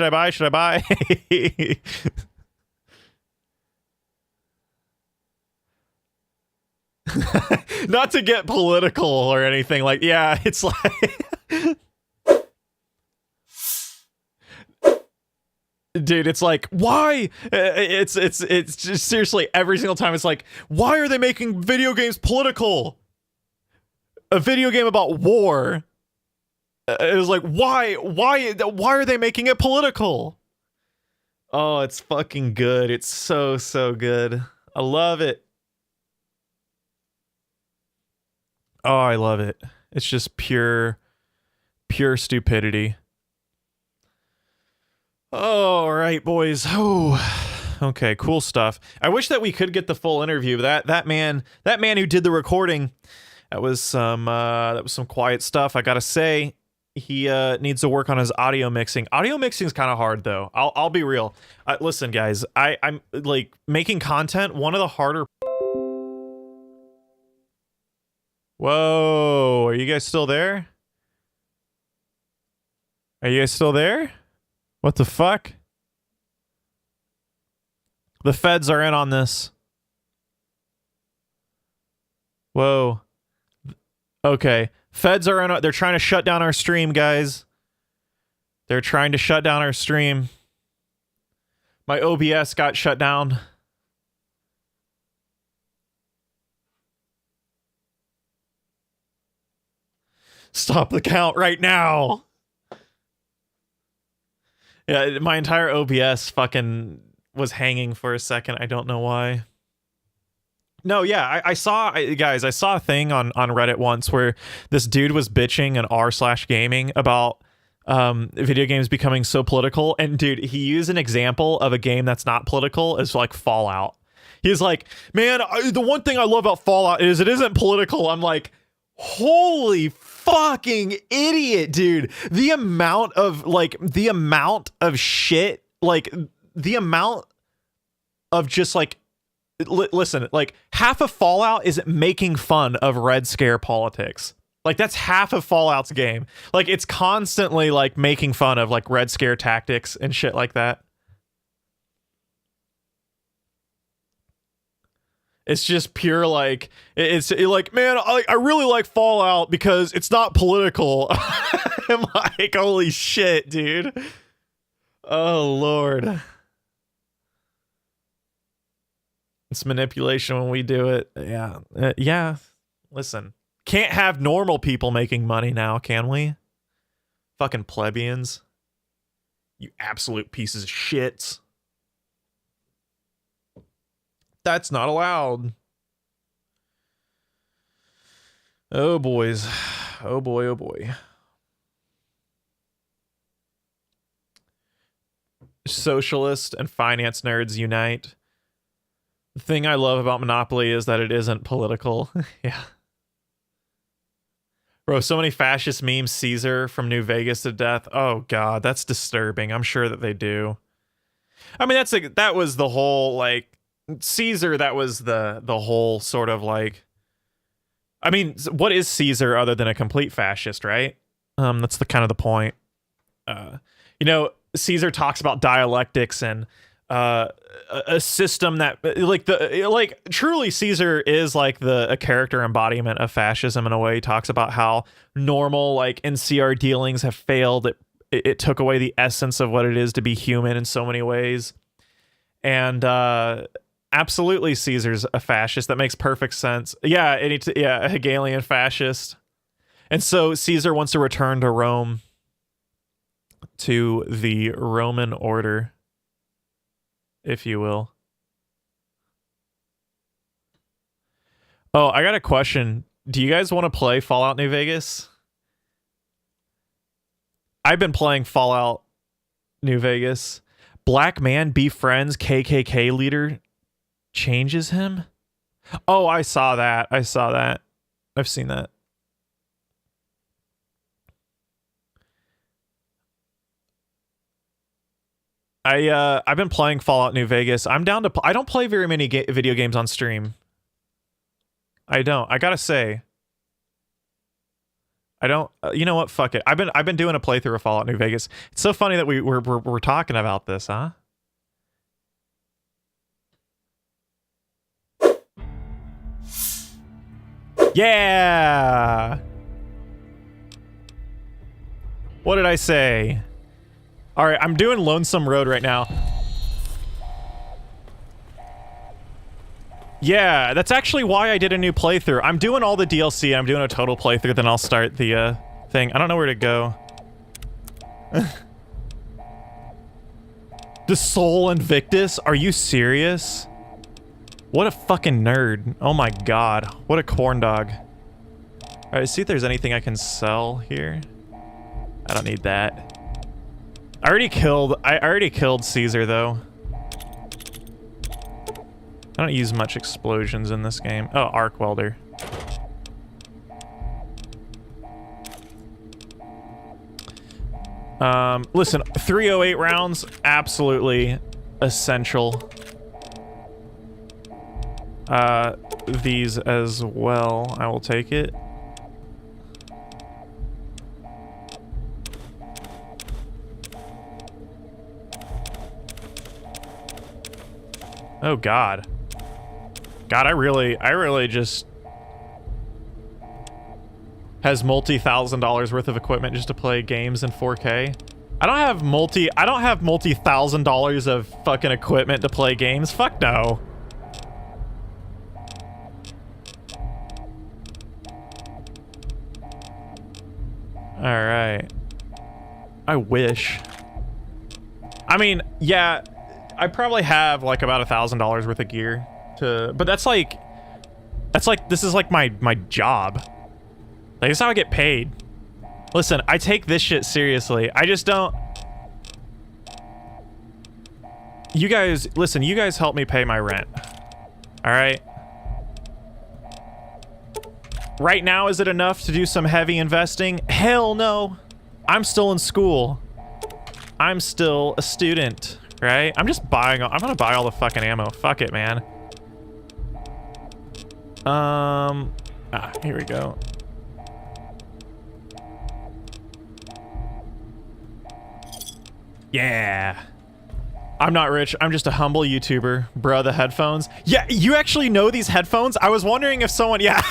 Not to get political or anything, like, yeah, it's like dude, it's like, why? It's just seriously every single time it's like, why are they making video games political? A video game about war. It was like, why are they making it political? Oh, it's fucking good. It's so good. I love it. Oh, I love it. It's just pure stupidity. All right, boys. Oh, okay, cool stuff. I wish that we could get the full interview. That man who did the recording, That was some quiet stuff. I gotta say, he needs to work on his audio mixing. Audio mixing is kind of hard though. I'll be real. Listen, guys, I'm like making content. One of the harder. Whoa, are you guys still there? Are you guys still there? What the fuck? The feds are in on this. Whoa. Okay. Feds are in. They're trying to shut down our stream, guys. They're trying to shut down our stream. My OBS got shut down. Stop the count right now. Yeah, my entire OBS fucking was hanging for a second. I don't know why. No, yeah, I saw a thing on Reddit once where this dude was bitching in r/gaming about video games becoming so political. And dude, he used an example of a game that's not political as like Fallout. He's like, man, the one thing I love about Fallout is it isn't political. I'm like, holy fucking idiot, dude. The amount of shit, like the amount of just like, listen, like half of Fallout is making fun of Red Scare politics. Like that's half of Fallout's game. Like it's constantly like making fun of like Red Scare tactics and shit like that. It's just pure like like, man, I really like Fallout because it's not political. I'm like, holy shit, dude. Oh Lord. It's manipulation when we do it. Yeah. Yeah. Listen, can't have normal people making money now, can we? Fucking plebeians. You absolute pieces of shit. That's not allowed. Oh, boys. Oh, boy. Oh, boy. Socialist and finance nerds unite. The thing I love about Monopoly is that it isn't political. Yeah. Bro, so many fascist memes, Caesar from New Vegas to death. Oh, God, that's disturbing. I'm sure that they do. I mean, that was the whole, like, Caesar, that was the whole sort of like, I mean, what is Caesar other than a complete fascist, right? That's the kind of the point. You know, Caesar talks about dialectics and a system that like truly Caesar is like a character embodiment of fascism in a way. He talks about how normal like NCR dealings have failed. It took away the essence of what it is to be human in so many ways. And absolutely, Caesar's a fascist. That makes perfect sense. Yeah, a Hegelian fascist. And so Caesar wants to return to Rome, to the Roman order, if you will. Oh, I got a question. Do you guys want to play Fallout New Vegas? I've been playing Fallout New Vegas. Black man befriends KKK leader, changes him? Oh, I saw that. I've seen that. I've been playing Fallout New Vegas. I'm down to I don't play very many video games on stream. I don't. I gotta say. I don't. You know what? Fuck it. I've been doing a playthrough of Fallout New Vegas. It's so funny that we're talking about this, huh? Yeah. What did I say? All right, I'm doing Lonesome Road right now. Yeah, that's actually why I did a new playthrough. I'm doing all the DLC. I'm doing a total playthrough, then I'll start the thing. I don't know where to go. The Soul Invictus? Are you serious? What a fucking nerd. Oh my god. What a corn dog. Alright, see if there's anything I can sell here. I don't need that. I already killed Caesar though. I don't use much explosions in this game. Oh, arc welder. Listen, 308 rounds, absolutely essential. These as well, I will take it. Oh God. God, I really just has multi-$1,000 worth of equipment just to play games in 4K. I don't have multi-$1,000 of fucking equipment to play games. Fuck no. All right. I wish. I mean, yeah, I probably have like about $1,000 worth of gear to, but that's like this is like my job. Like, that's how I get paid. Listen, I take this shit seriously. I just don't. You guys, listen, you guys help me pay my rent. All right. Right now, is it enough to do some heavy investing? Hell no. I'm still in school. I'm still a student, right? I'm just buying, I'm gonna buy all the fucking ammo. Fuck it, man. Here we go. Yeah. I'm not rich. I'm just a humble YouTuber. Bruh, the headphones. Yeah, you actually know these headphones? I was wondering if someone... Yeah.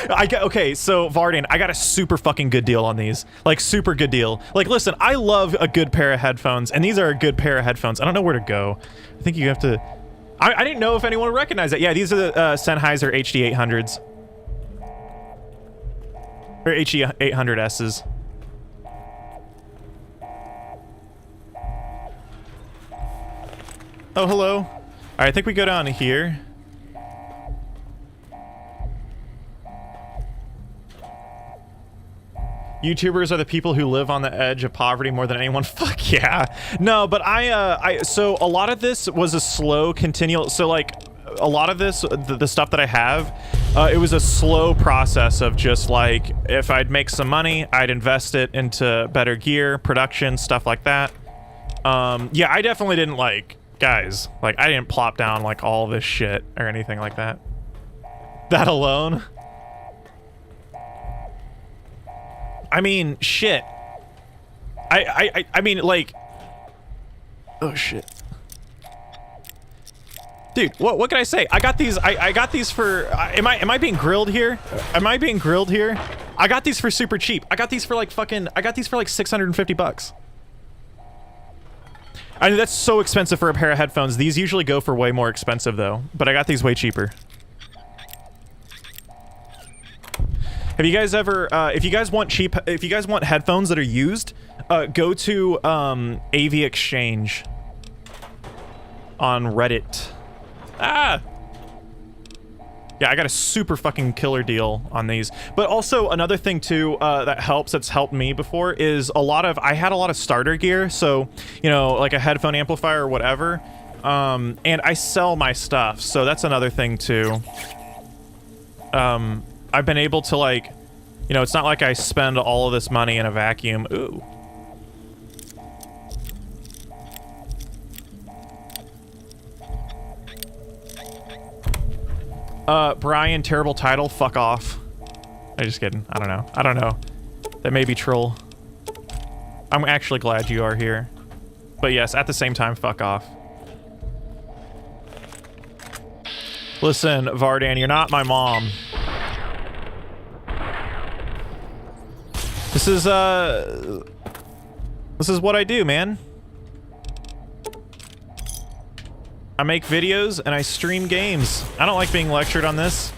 Okay, so Vardan, I got a super fucking good deal on these. Like, super good deal. Like, listen, I love a good pair of headphones, and these are a good pair of headphones. I don't know where to go. I think you have to... I didn't know if anyone would recognize it. Yeah, these are the Sennheiser HD800s. Or HD800Ss. Oh, hello. All right, I think we go down here. YouTubers are the people who live on the edge of poverty more than anyone. Fuck yeah. No, but so a lot of this was a slow continual. So like a lot of this, the stuff that I have, it was a slow process of just like, if I'd make some money, I'd invest it into better gear, production, stuff like that. Yeah, I definitely didn't like, guys, like I didn't plop down like all this shit or anything like that. That alone. I mean, shit. I mean, like, oh shit, dude. What can I say? I got these. I got these for. Am I being grilled here? Am I being grilled here? I got these for super cheap. I got these for like fucking. I got these for like $650. I mean, that's so expensive for a pair of headphones. These usually go for way more expensive though, but I got these way cheaper. Have you guys ever, if you guys want headphones that are used, go to AV Exchange on Reddit. Ah! Yeah, I got a super fucking killer deal on these. But also another thing too that's helped me before is I had a lot of starter gear, so you know, like a headphone amplifier or whatever, and I sell my stuff, so that's another thing too. I've been able to, like, you know, it's not like I spend all of this money in a vacuum. Ooh. Brian, terrible title, fuck off. I'm just kidding. I don't know. That may be troll. I'm actually glad you are here. But yes, at the same time, fuck off. Listen, Vardan, you're not my mom. This is what I do, man. I make videos and I stream games. I don't like being lectured on this.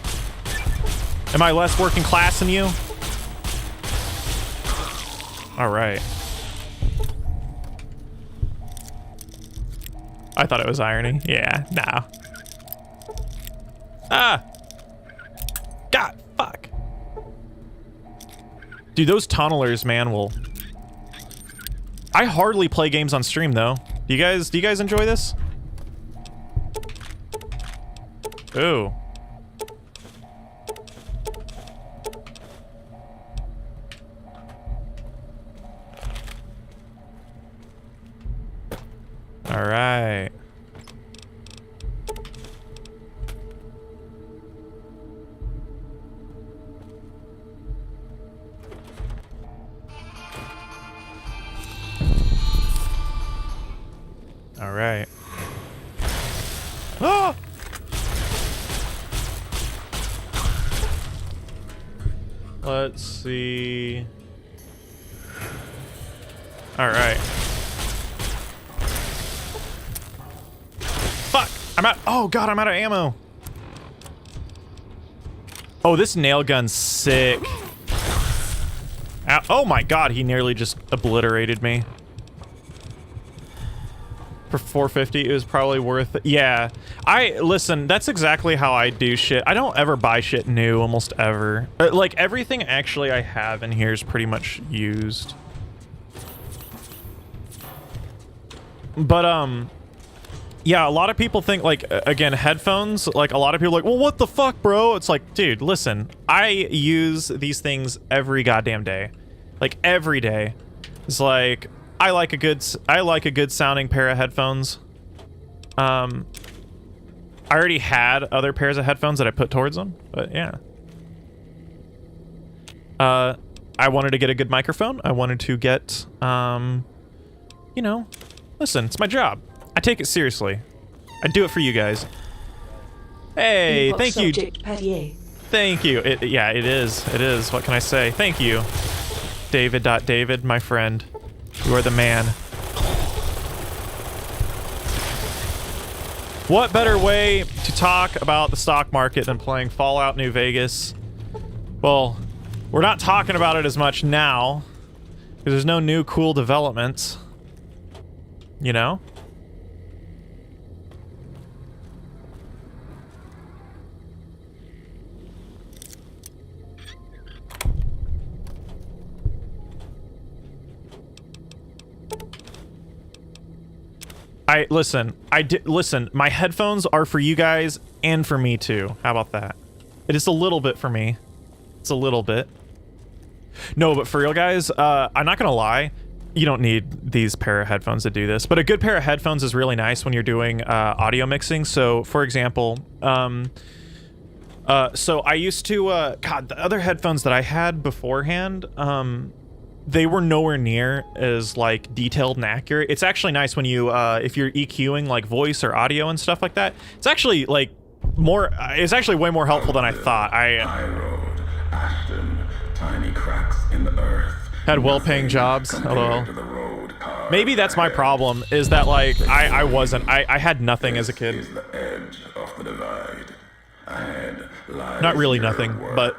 Am I less working class than you? All right. I thought it was irony. Yeah, no. Ah! God, fuck. Dude, those tunnelers, man, will... I hardly play games on stream, though. Do you guys enjoy this? Ooh. All right. All right. Ah! Let's see. All right. Fuck! I'm out. Oh god, I'm out of ammo. Oh, this nail gun's sick. Ow. Oh my god, he nearly just obliterated me. For 450, it was probably worth it. Yeah. Listen, that's exactly how I do shit. I don't ever buy shit new, almost ever. Like, everything actually I have in here is pretty much used. But, yeah, a lot of people think, like, again, headphones, like, a lot of people are like, well, what the fuck, bro? It's like, dude, listen, I use these things every goddamn day. Like, every day. It's like, I like a good sounding pair of headphones. I already had other pairs of headphones that I put towards them, but yeah. I wanted to get a good microphone. I wanted to get, you know, listen, it's my job. I take it seriously. I do it for you guys. Hey, thank you. Thank you. Yeah, it is. It is. What can I say? Thank you. David, my friend. You are the man. What better way to talk about the stock market than playing Fallout New Vegas? Well, we're not talking about it as much now, because there's no new cool developments. You know? Listen, my headphones are for you guys and for me too. How about that? It is a little bit for me. It's a little bit. No, but for real guys, I'm not gonna lie. You don't need these pair of headphones to do this, but a good pair of headphones is really nice when you're doing audio mixing. So for example, so I used to, God, the other headphones that I had beforehand, they were nowhere near as like detailed and accurate. It's actually nice when you if you're EQing like voice or audio and stuff like that. It's actually like more. It's actually way more helpful than I thought. High road, Ashton, tiny cracks in the earth. Had well-paying jobs. Although maybe that's my problem. Is that like I had nothing as a kid. Is the edge of the divide. Not really nothing, but.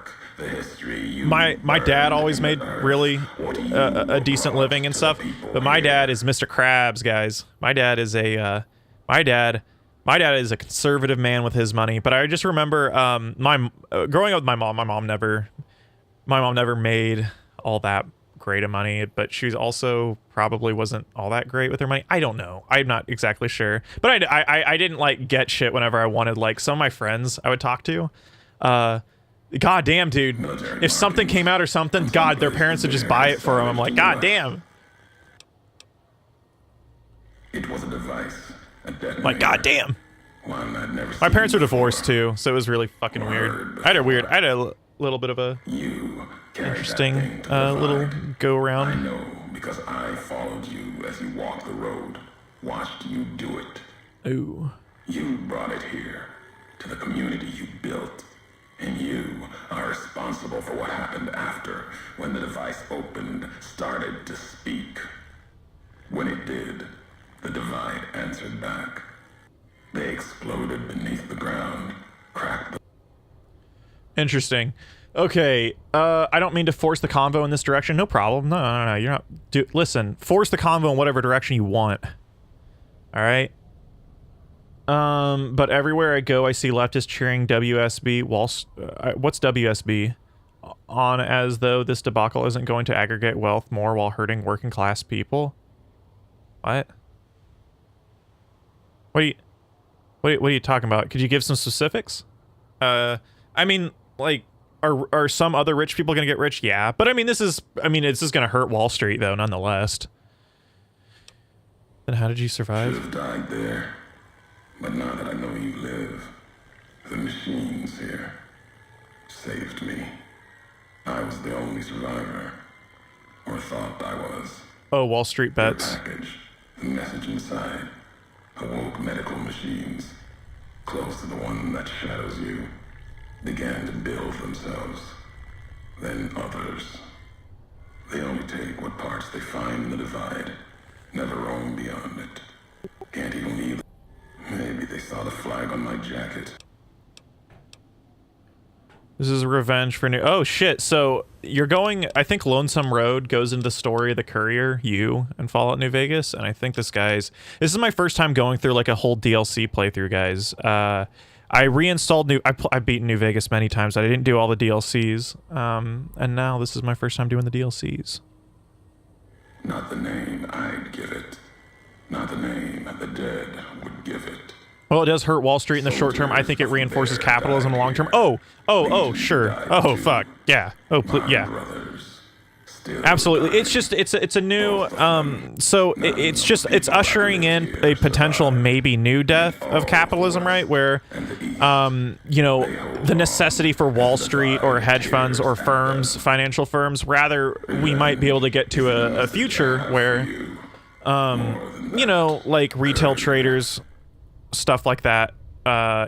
My dad always made really a decent living and stuff, but my dad is Mr. Krabs, guys. My dad is a a conservative man with his money. But I just remember growing up with my mom never made all that great of money, but she also probably wasn't all that great with her money. I don't know. I'm not exactly sure, but I didn't like get shit whenever I wanted. Like some of my friends I would talk to. God damn, dude. If something came out or something, God, their parents would just buy it for them. I'm like, God damn. It was a device. Like, God damn. My parents were divorced too, so it was really fucking weird. I had a little bit of a interesting little go around. I know because I followed you as you walked the road, watched you do it. Ooh. You brought it here to the community you built. And you are responsible for what happened after, when the device opened, started to speak. When it did, the divide answered back. They exploded beneath the ground, cracked the... Interesting. Okay, I don't mean to force the convo in this direction. No problem. No, you're not... Dude, listen, force the convo in whatever direction you want. All right? But everywhere I go, I see leftists cheering WSB. What's WSB? On as though this debacle isn't going to aggregate wealth more while hurting working class people. What? What are you talking about? Could you give some specifics? I mean, like, are some other rich people gonna get rich? Yeah, but I mean, it's just gonna hurt Wall Street though, nonetheless. Then how did you Should survive? have died there. But now that I know you live, the machines here saved me. I was the only survivor. Or thought I was. Oh, Wall Street Your bets. package, the message inside, awoke medical machines, close to the one that shadows you, began to build themselves. Then others. They only take what parts they find in the divide, never roam beyond it. Can't even leave. Maybe they saw the flag on my jacket. This is revenge for new. Oh shit! So you're going. I think Lonesome Road goes into the story of the Courier, you, and Fallout New Vegas. And I think this is my first time going through like a whole DLC playthrough, guys. I reinstalled I've beaten New Vegas many times. I didn't do all the DLCs. And now this is my first time doing the DLCs. Not the name I'd give it. Not the name the dead would give it. Well, it does hurt Wall Street in the short term. I think it reinforces capitalism in the long term. Oh, sure. Oh, fuck. Yeah. Oh, yeah. Absolutely. It's just, it's a new, so it's ushering in a potential maybe new death of capitalism, right? Where, you know, the necessity for Wall Street or hedge funds or firms, financial firms, rather we might be able to get to a future where, you know, like retail traders, stuff like that,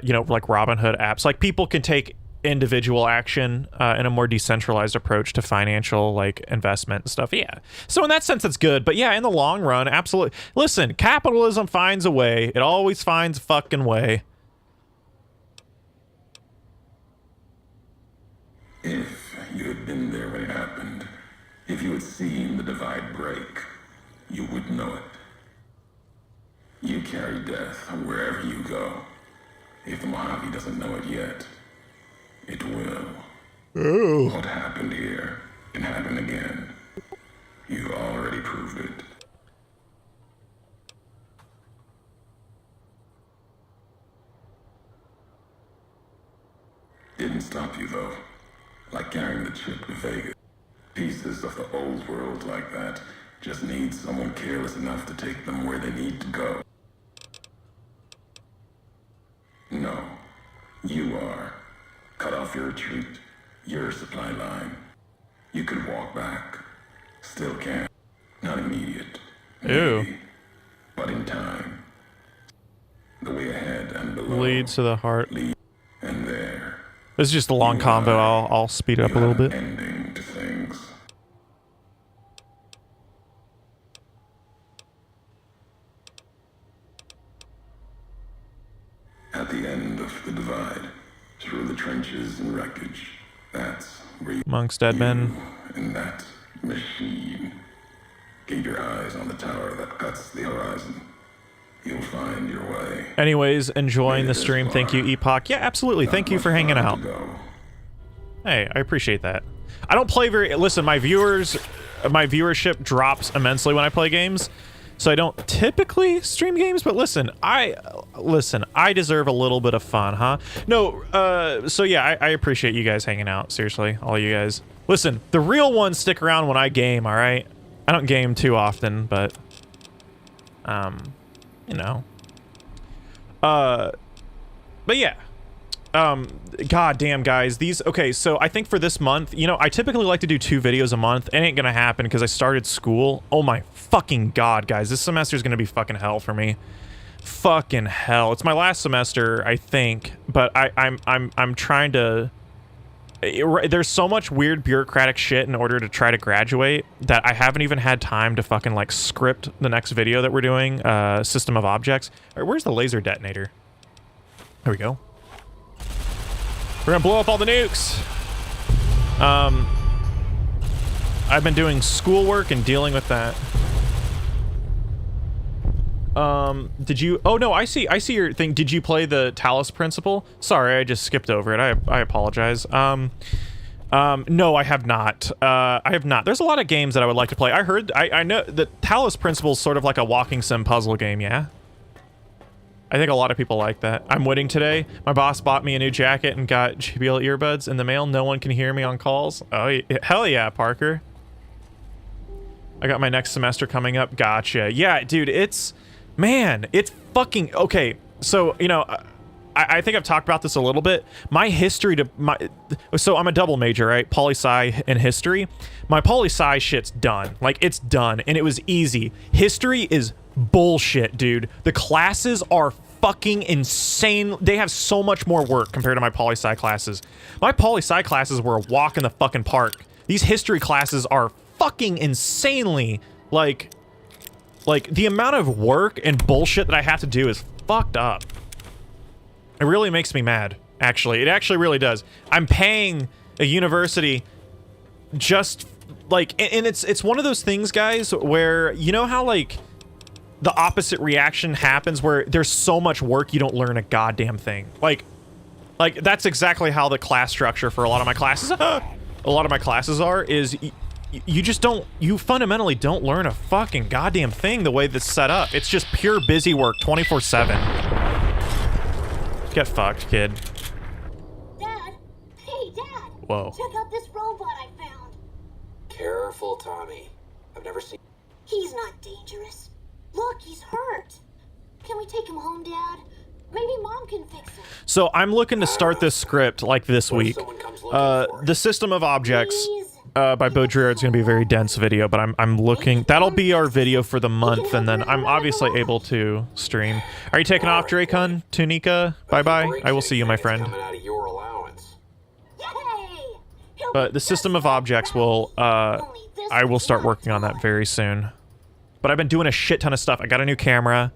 you know, like Robinhood apps, like people can take individual action in a more decentralized approach to financial like investment and stuff. Yeah, so in that sense it's good, but yeah, in the long run, absolutely. Listen, capitalism finds a way. It always finds a fucking way. If you had been there when it happened, if you had seen the divide break, you would know it. You carry death wherever you go. If the Mojave doesn't know it yet, it will. Oh. What happened here can happen again. You've already proved it. Didn't stop you though. Like carrying the chip to Vegas. Pieces of the old world like that just need someone careless enough to take them where they need to go. No, you are. Cut off your retreat, your supply line. You could walk back. Still can. Not immediate. Ew. Maybe, but in time. The way ahead and below. Leads to the heart. Lead and there. This is just a long convo. I'll speed it up a little bit. Ending to things. At the end of the divide, through the trenches and wreckage, that's where you, Amongst dead men. and that machine. Keep your eyes on the tower that cuts the horizon. You'll find your way. Anyways, enjoying the stream. Thank you, Epoch. Yeah, absolutely. Thank you for hanging out. Hey, I appreciate that. I don't play very... Listen, my viewership drops immensely when I play games, so I don't typically stream games, but listen, I deserve a little bit of fun, huh? No, so yeah, I appreciate you guys hanging out. Seriously, all you guys. Listen, the real ones stick around when I game, all right? I don't game too often, but... you know. But yeah. God damn, guys. Okay, so I think for this month, you know, I typically like to do 2 videos a month. It ain't gonna happen because I started school. Oh my fucking God, guys. This semester is gonna be fucking hell for me. Fucking hell. It's my last semester, I think, but I'm trying to... There's so much weird bureaucratic shit in order to try to graduate that I haven't even had time to fucking like script the next video that we're doing, system of objects. All right, where's the laser detonator? There we go. We're gonna blow up all the nukes. I've been doing schoolwork and dealing with that. Did you... Oh no, I see your thing. Did you play the Talos Principle? Sorry, I just skipped over it. I apologize. No, I have not. I have not. There's a lot of games that I would like to play. I know that Talos Principle is sort of like a walking sim puzzle game, yeah? I think a lot of people like that. I'm winning today. My boss bought me a new jacket and got JBL earbuds in the mail. No one can hear me on calls. Oh, hell yeah, Parker. I got my next semester coming up. Gotcha. Yeah, dude, it's fucking okay. So, you know, I think I've talked about this a little bit. My history so I'm a double major, right? Poli-sci and history. My poli-sci shit's done. Like, it's done, and it was easy. History is bullshit, dude. The classes are fucking insane. They have so much more work compared to my poli-sci classes. My poli-sci classes were a walk in the fucking park. These history classes are fucking insanely, like the amount of work and bullshit that I have to do is fucked up. It really makes me mad, actually. It actually really does. I'm paying a university just, like, and it's one of those things, guys, where, you know how, like, the opposite reaction happens where there's so much work you don't learn a goddamn thing. Like that's exactly how the class structure for a lot of my classes, is you fundamentally don't learn a fucking goddamn thing the way that's set up. It's just pure busy work 24/7. Get fucked, kid. Dad! Hey, Dad! Whoa. Check out this robot I found. Careful, Tommy. I've never seen... He's not dangerous. Look, he's hurt. Can we take him home, Dad? Maybe Mom can fix him. So I'm looking to start this script like this week. The System of Objects by Baudrillard is going to be a very dense video, but I'm looking... That'll be our video for the month, and then I'm obviously able to stream. Are you taking off, Dracon? Tunica? Bye-bye. I will see you, my friend. But the System of Objects will... I will start working on that very soon. But I've been doing a shit ton of stuff. I got a new camera.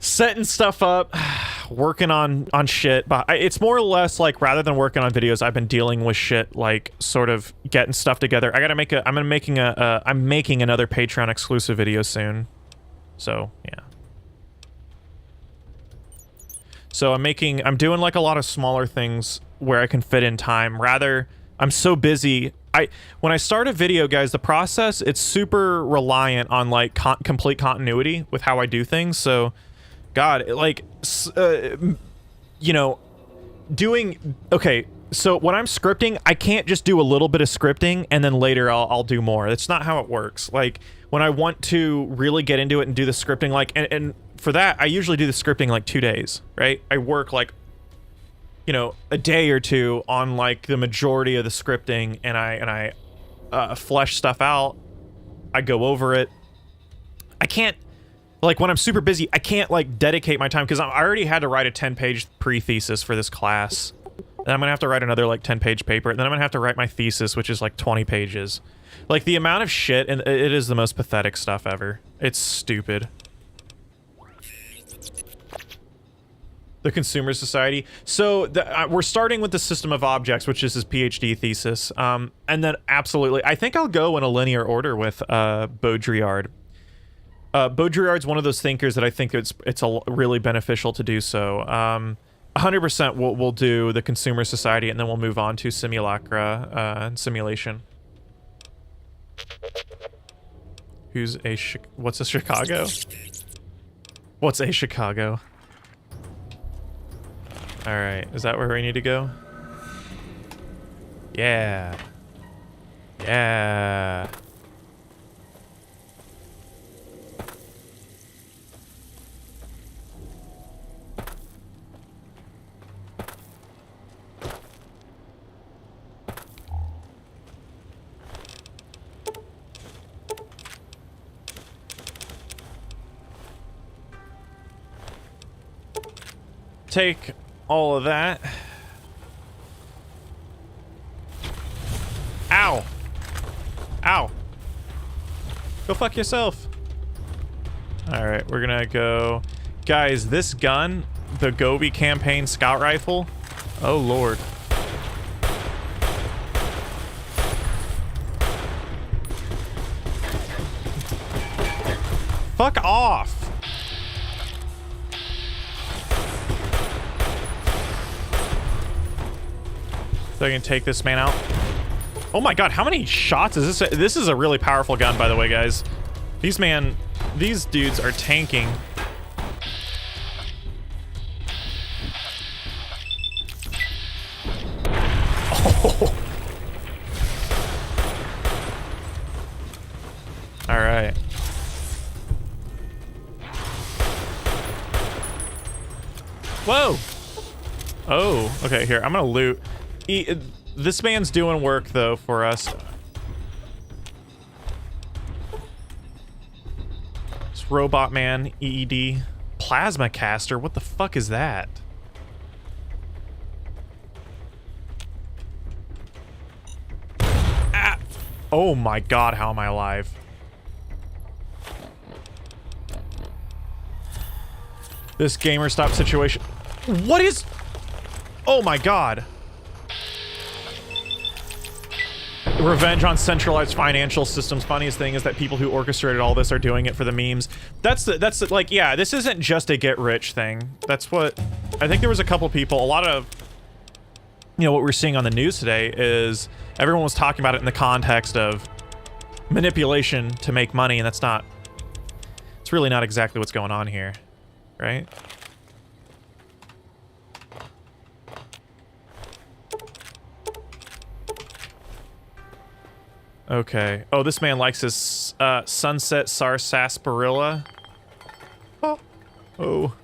Setting stuff up. Working on shit. But it's more or less like, rather than working on videos, I've been dealing with shit, like, sort of getting stuff together. I gotta make a... I'm making another Patreon exclusive video soon. So, yeah. So I'm doing, like, a lot of smaller things where I can fit in time. Rather, I'm so busy... When I start a video, guys, the process, it's super reliant on, like, complete continuity with how I do things. So, God, like, you know, okay, so when I'm scripting, I can't just do a little bit of scripting and then later I'll do more. That's not how it works. Like, when I want to really get into it and do the scripting, like, and for that, I usually do the scripting, like, 2 days, right? I work, like, you know, a day or two on, like, the majority of the scripting, and I flesh stuff out. I go over it. I can't, like, when I'm super busy, I can't, like, dedicate my time, because I already had to write a 10-page pre-thesis for this class. Then I'm gonna have to write another, like, 10-page paper, and then I'm gonna have to write my thesis, which is, like, 20 pages. Like, the amount of shit, and it is the most pathetic stuff ever. It's stupid. The Consumer Society. So we're starting with the System of Objects, which is his PhD thesis. And then absolutely, I think I'll go in a linear order with Baudrillard. Baudrillard's one of those thinkers that I think it's really beneficial to do so. 100% we'll do the Consumer Society, and then we'll move on to Simulacra and Simulation. What's a Chicago? What's a Chicago? Alright, is that where we need to go? Yeah. Yeah. Take all of that. Ow. Ow. Go fuck yourself. Alright, we're gonna go... Guys, this gun, the Gobi Campaign Scout Rifle, oh lord. Fuck off. So I can take this man out. Oh my god, how many shots is this? This is a really powerful gun, by the way, guys. These dudes are tanking. Oh. Whoa! Oh, okay, here, I'm gonna loot. This man's doing work, though, for us. This robot man, EED. Plasma caster, what the fuck is that? Ah! Oh my god, how am I alive? This GamerStop situation. What is... Oh my god. Revenge on centralized financial systems. Funniest thing is that people who orchestrated all this are doing it for the memes. That's like, yeah, this isn't just a get rich thing. That's what... I think there was a couple people, a lot of... You know, what we're seeing on the news today is everyone was talking about it in the context of manipulation to make money, and that's not... It's really not exactly what's going on here. Right? Okay. Oh, this man likes his sunset sarsaparilla. Oh. Oh.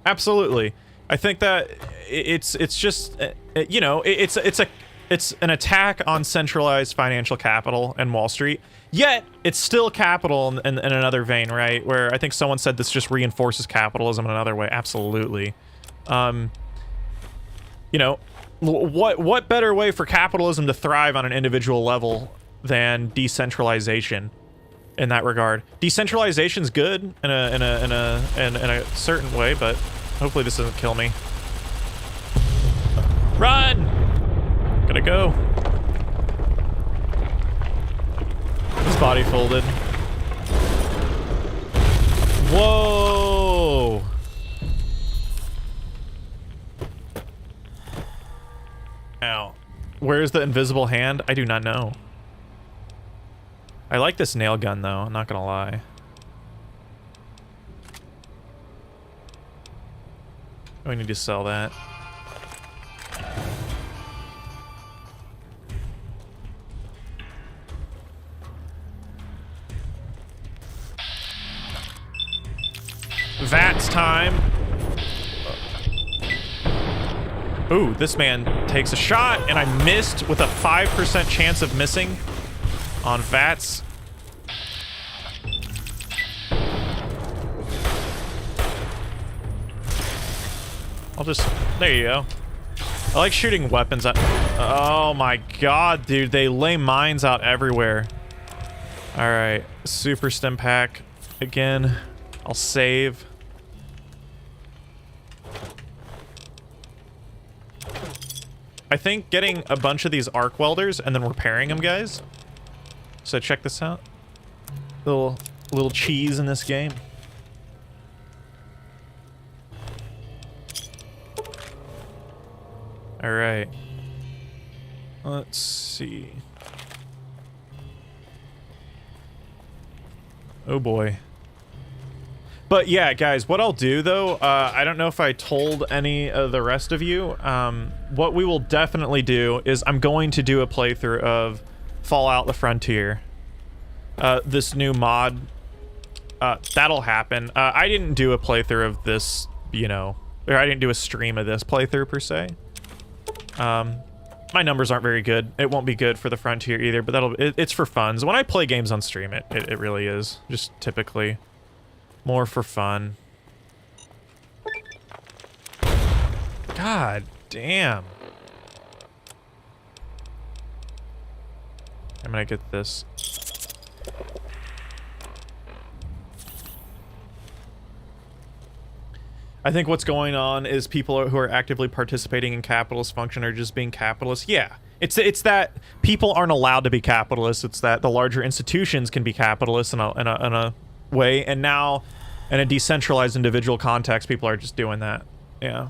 Absolutely. I think that it's just you know, it's an attack on centralized financial capital and Wall Street. Yet it's still capital in another vein, right? Where I think someone said this just reinforces capitalism in another way. Absolutely. You know, what better way for capitalism to thrive on an individual level than decentralization in that regard? Decentralization's good in a certain way, but hopefully this doesn't kill me. Run! Gotta go. His body folded. Whoa! Ow. Where's the invisible hand? I do not know. I like this nail gun, though. I'm not gonna lie. We need to sell that. VATS time. Ooh, this man takes a shot, and I missed with a 5% chance of missing on VATS. I'll just... There you go. I like shooting weapons at... Oh my god, dude. They lay mines out everywhere. Alright. Super stim pack. Again. I'll save. I think getting a bunch of these arc welders and then repairing them, guys. So check this out. Little cheese in this game. All right. Let's see. Oh boy. But yeah, guys, what I'll do though, I don't know if I told any of the rest of you, what we will definitely do is I'm going to do a playthrough of Fallout: The Frontier. This new mod, that'll happen. I didn't do a playthrough of this, you know, or I didn't do a stream of this playthrough per se. My numbers aren't very good. It won't be good for the Frontier either, but it's for fun. So when I play games on stream, it really is just typically more for fun. God damn. I'm gonna get this. I think what's going on is people who are actively participating in capitalist function are just being capitalists. Yeah, it's that people aren't allowed to be capitalists. It's that the larger institutions can be capitalists in a way, and now in a decentralized individual context, people are just doing that. Yeah.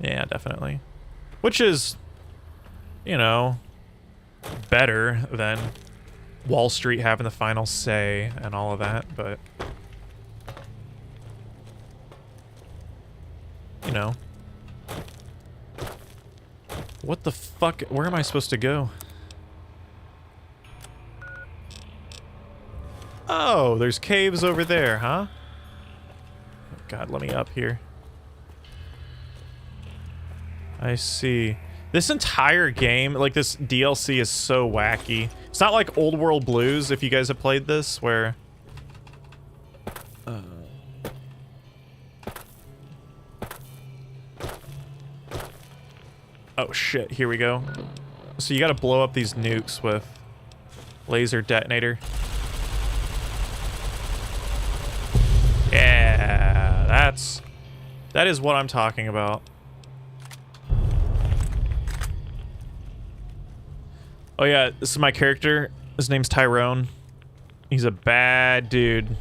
Yeah, definitely. Which is, you know, better than Wall Street having the final say and all of that, but you know. What the fuck? Where am I supposed to go? Oh, there's caves over there, huh? God, let me up here. I see. This entire game, like this DLC is so wacky. It's not like Old World Blues, if you guys have played this, where... Oh shit, here we go. So you gotta blow up these nukes with laser detonator. Yeah, that is what I'm talking about. Oh yeah, this is my character. His name's Tyrone. He's a bad dude.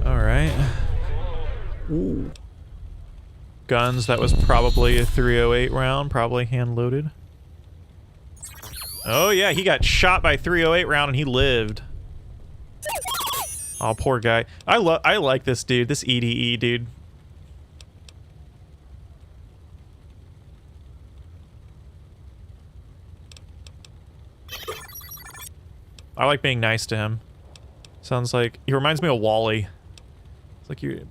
Alright. Ooh. Guns, that was probably a 308 round, probably hand-loaded. Oh yeah, he got shot by 308 round and he lived. Oh, poor guy. I like this dude, this EDE dude. I like being nice to him. Sounds like he reminds me of Wally. It's like you.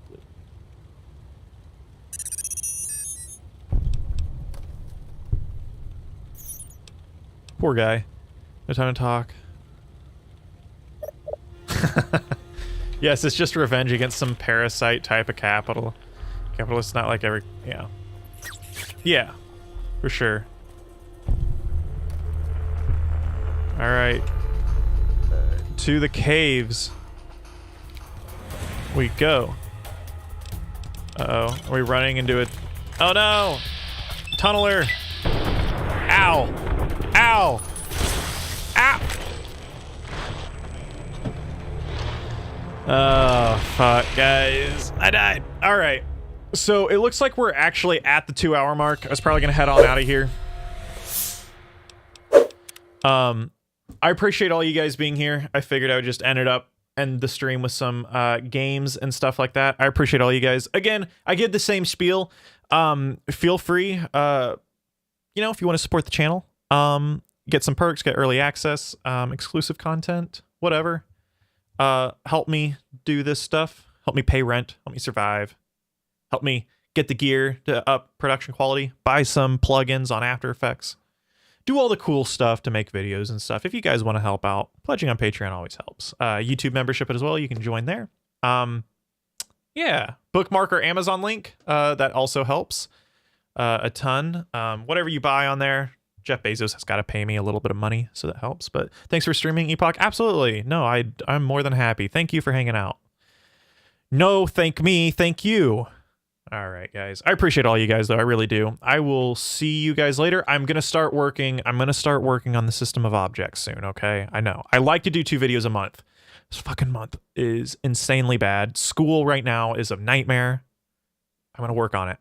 Poor guy. No time to talk. Yes, it's just revenge against some parasite type of capitalist. Not like every. Yeah. Yeah, for sure. All right. To the caves we go. Uh-oh. Are we running into it? Oh no! Tunneler! Ow! Ow! Ow! Oh, fuck, guys. I died. Alright. So, it looks like we're actually at the 2-hour mark. I was probably gonna head on out of here. I appreciate all you guys being here. I figured I would just end the stream with some games and stuff like that. I appreciate all you guys. Again, I give the same spiel. Feel free, you know, if you want to support the channel, get some perks, get early access, exclusive content, whatever. Help me do this stuff. Help me pay rent. Help me survive. Help me get the gear to up production quality. Buy some plugins on After Effects. Do all the cool stuff to make videos and stuff. If you guys want to help out, pledging on Patreon always helps. YouTube membership as well. You can join there. Yeah. Bookmark or Amazon link. That also helps a ton. Whatever you buy on there, Jeff Bezos has got to pay me a little bit of money, so that helps. But thanks for streaming, Epoch. Absolutely. No, I'm more than happy. Thank you for hanging out. No, thank me. Thank you. All right, guys. I appreciate all you guys, though. I really do. I will see you guys later. I'm going to start working on the system of objects soon, okay? I know. I like to do 2 videos a month. This fucking month is insanely bad. School right now is a nightmare. I'm going to work on it.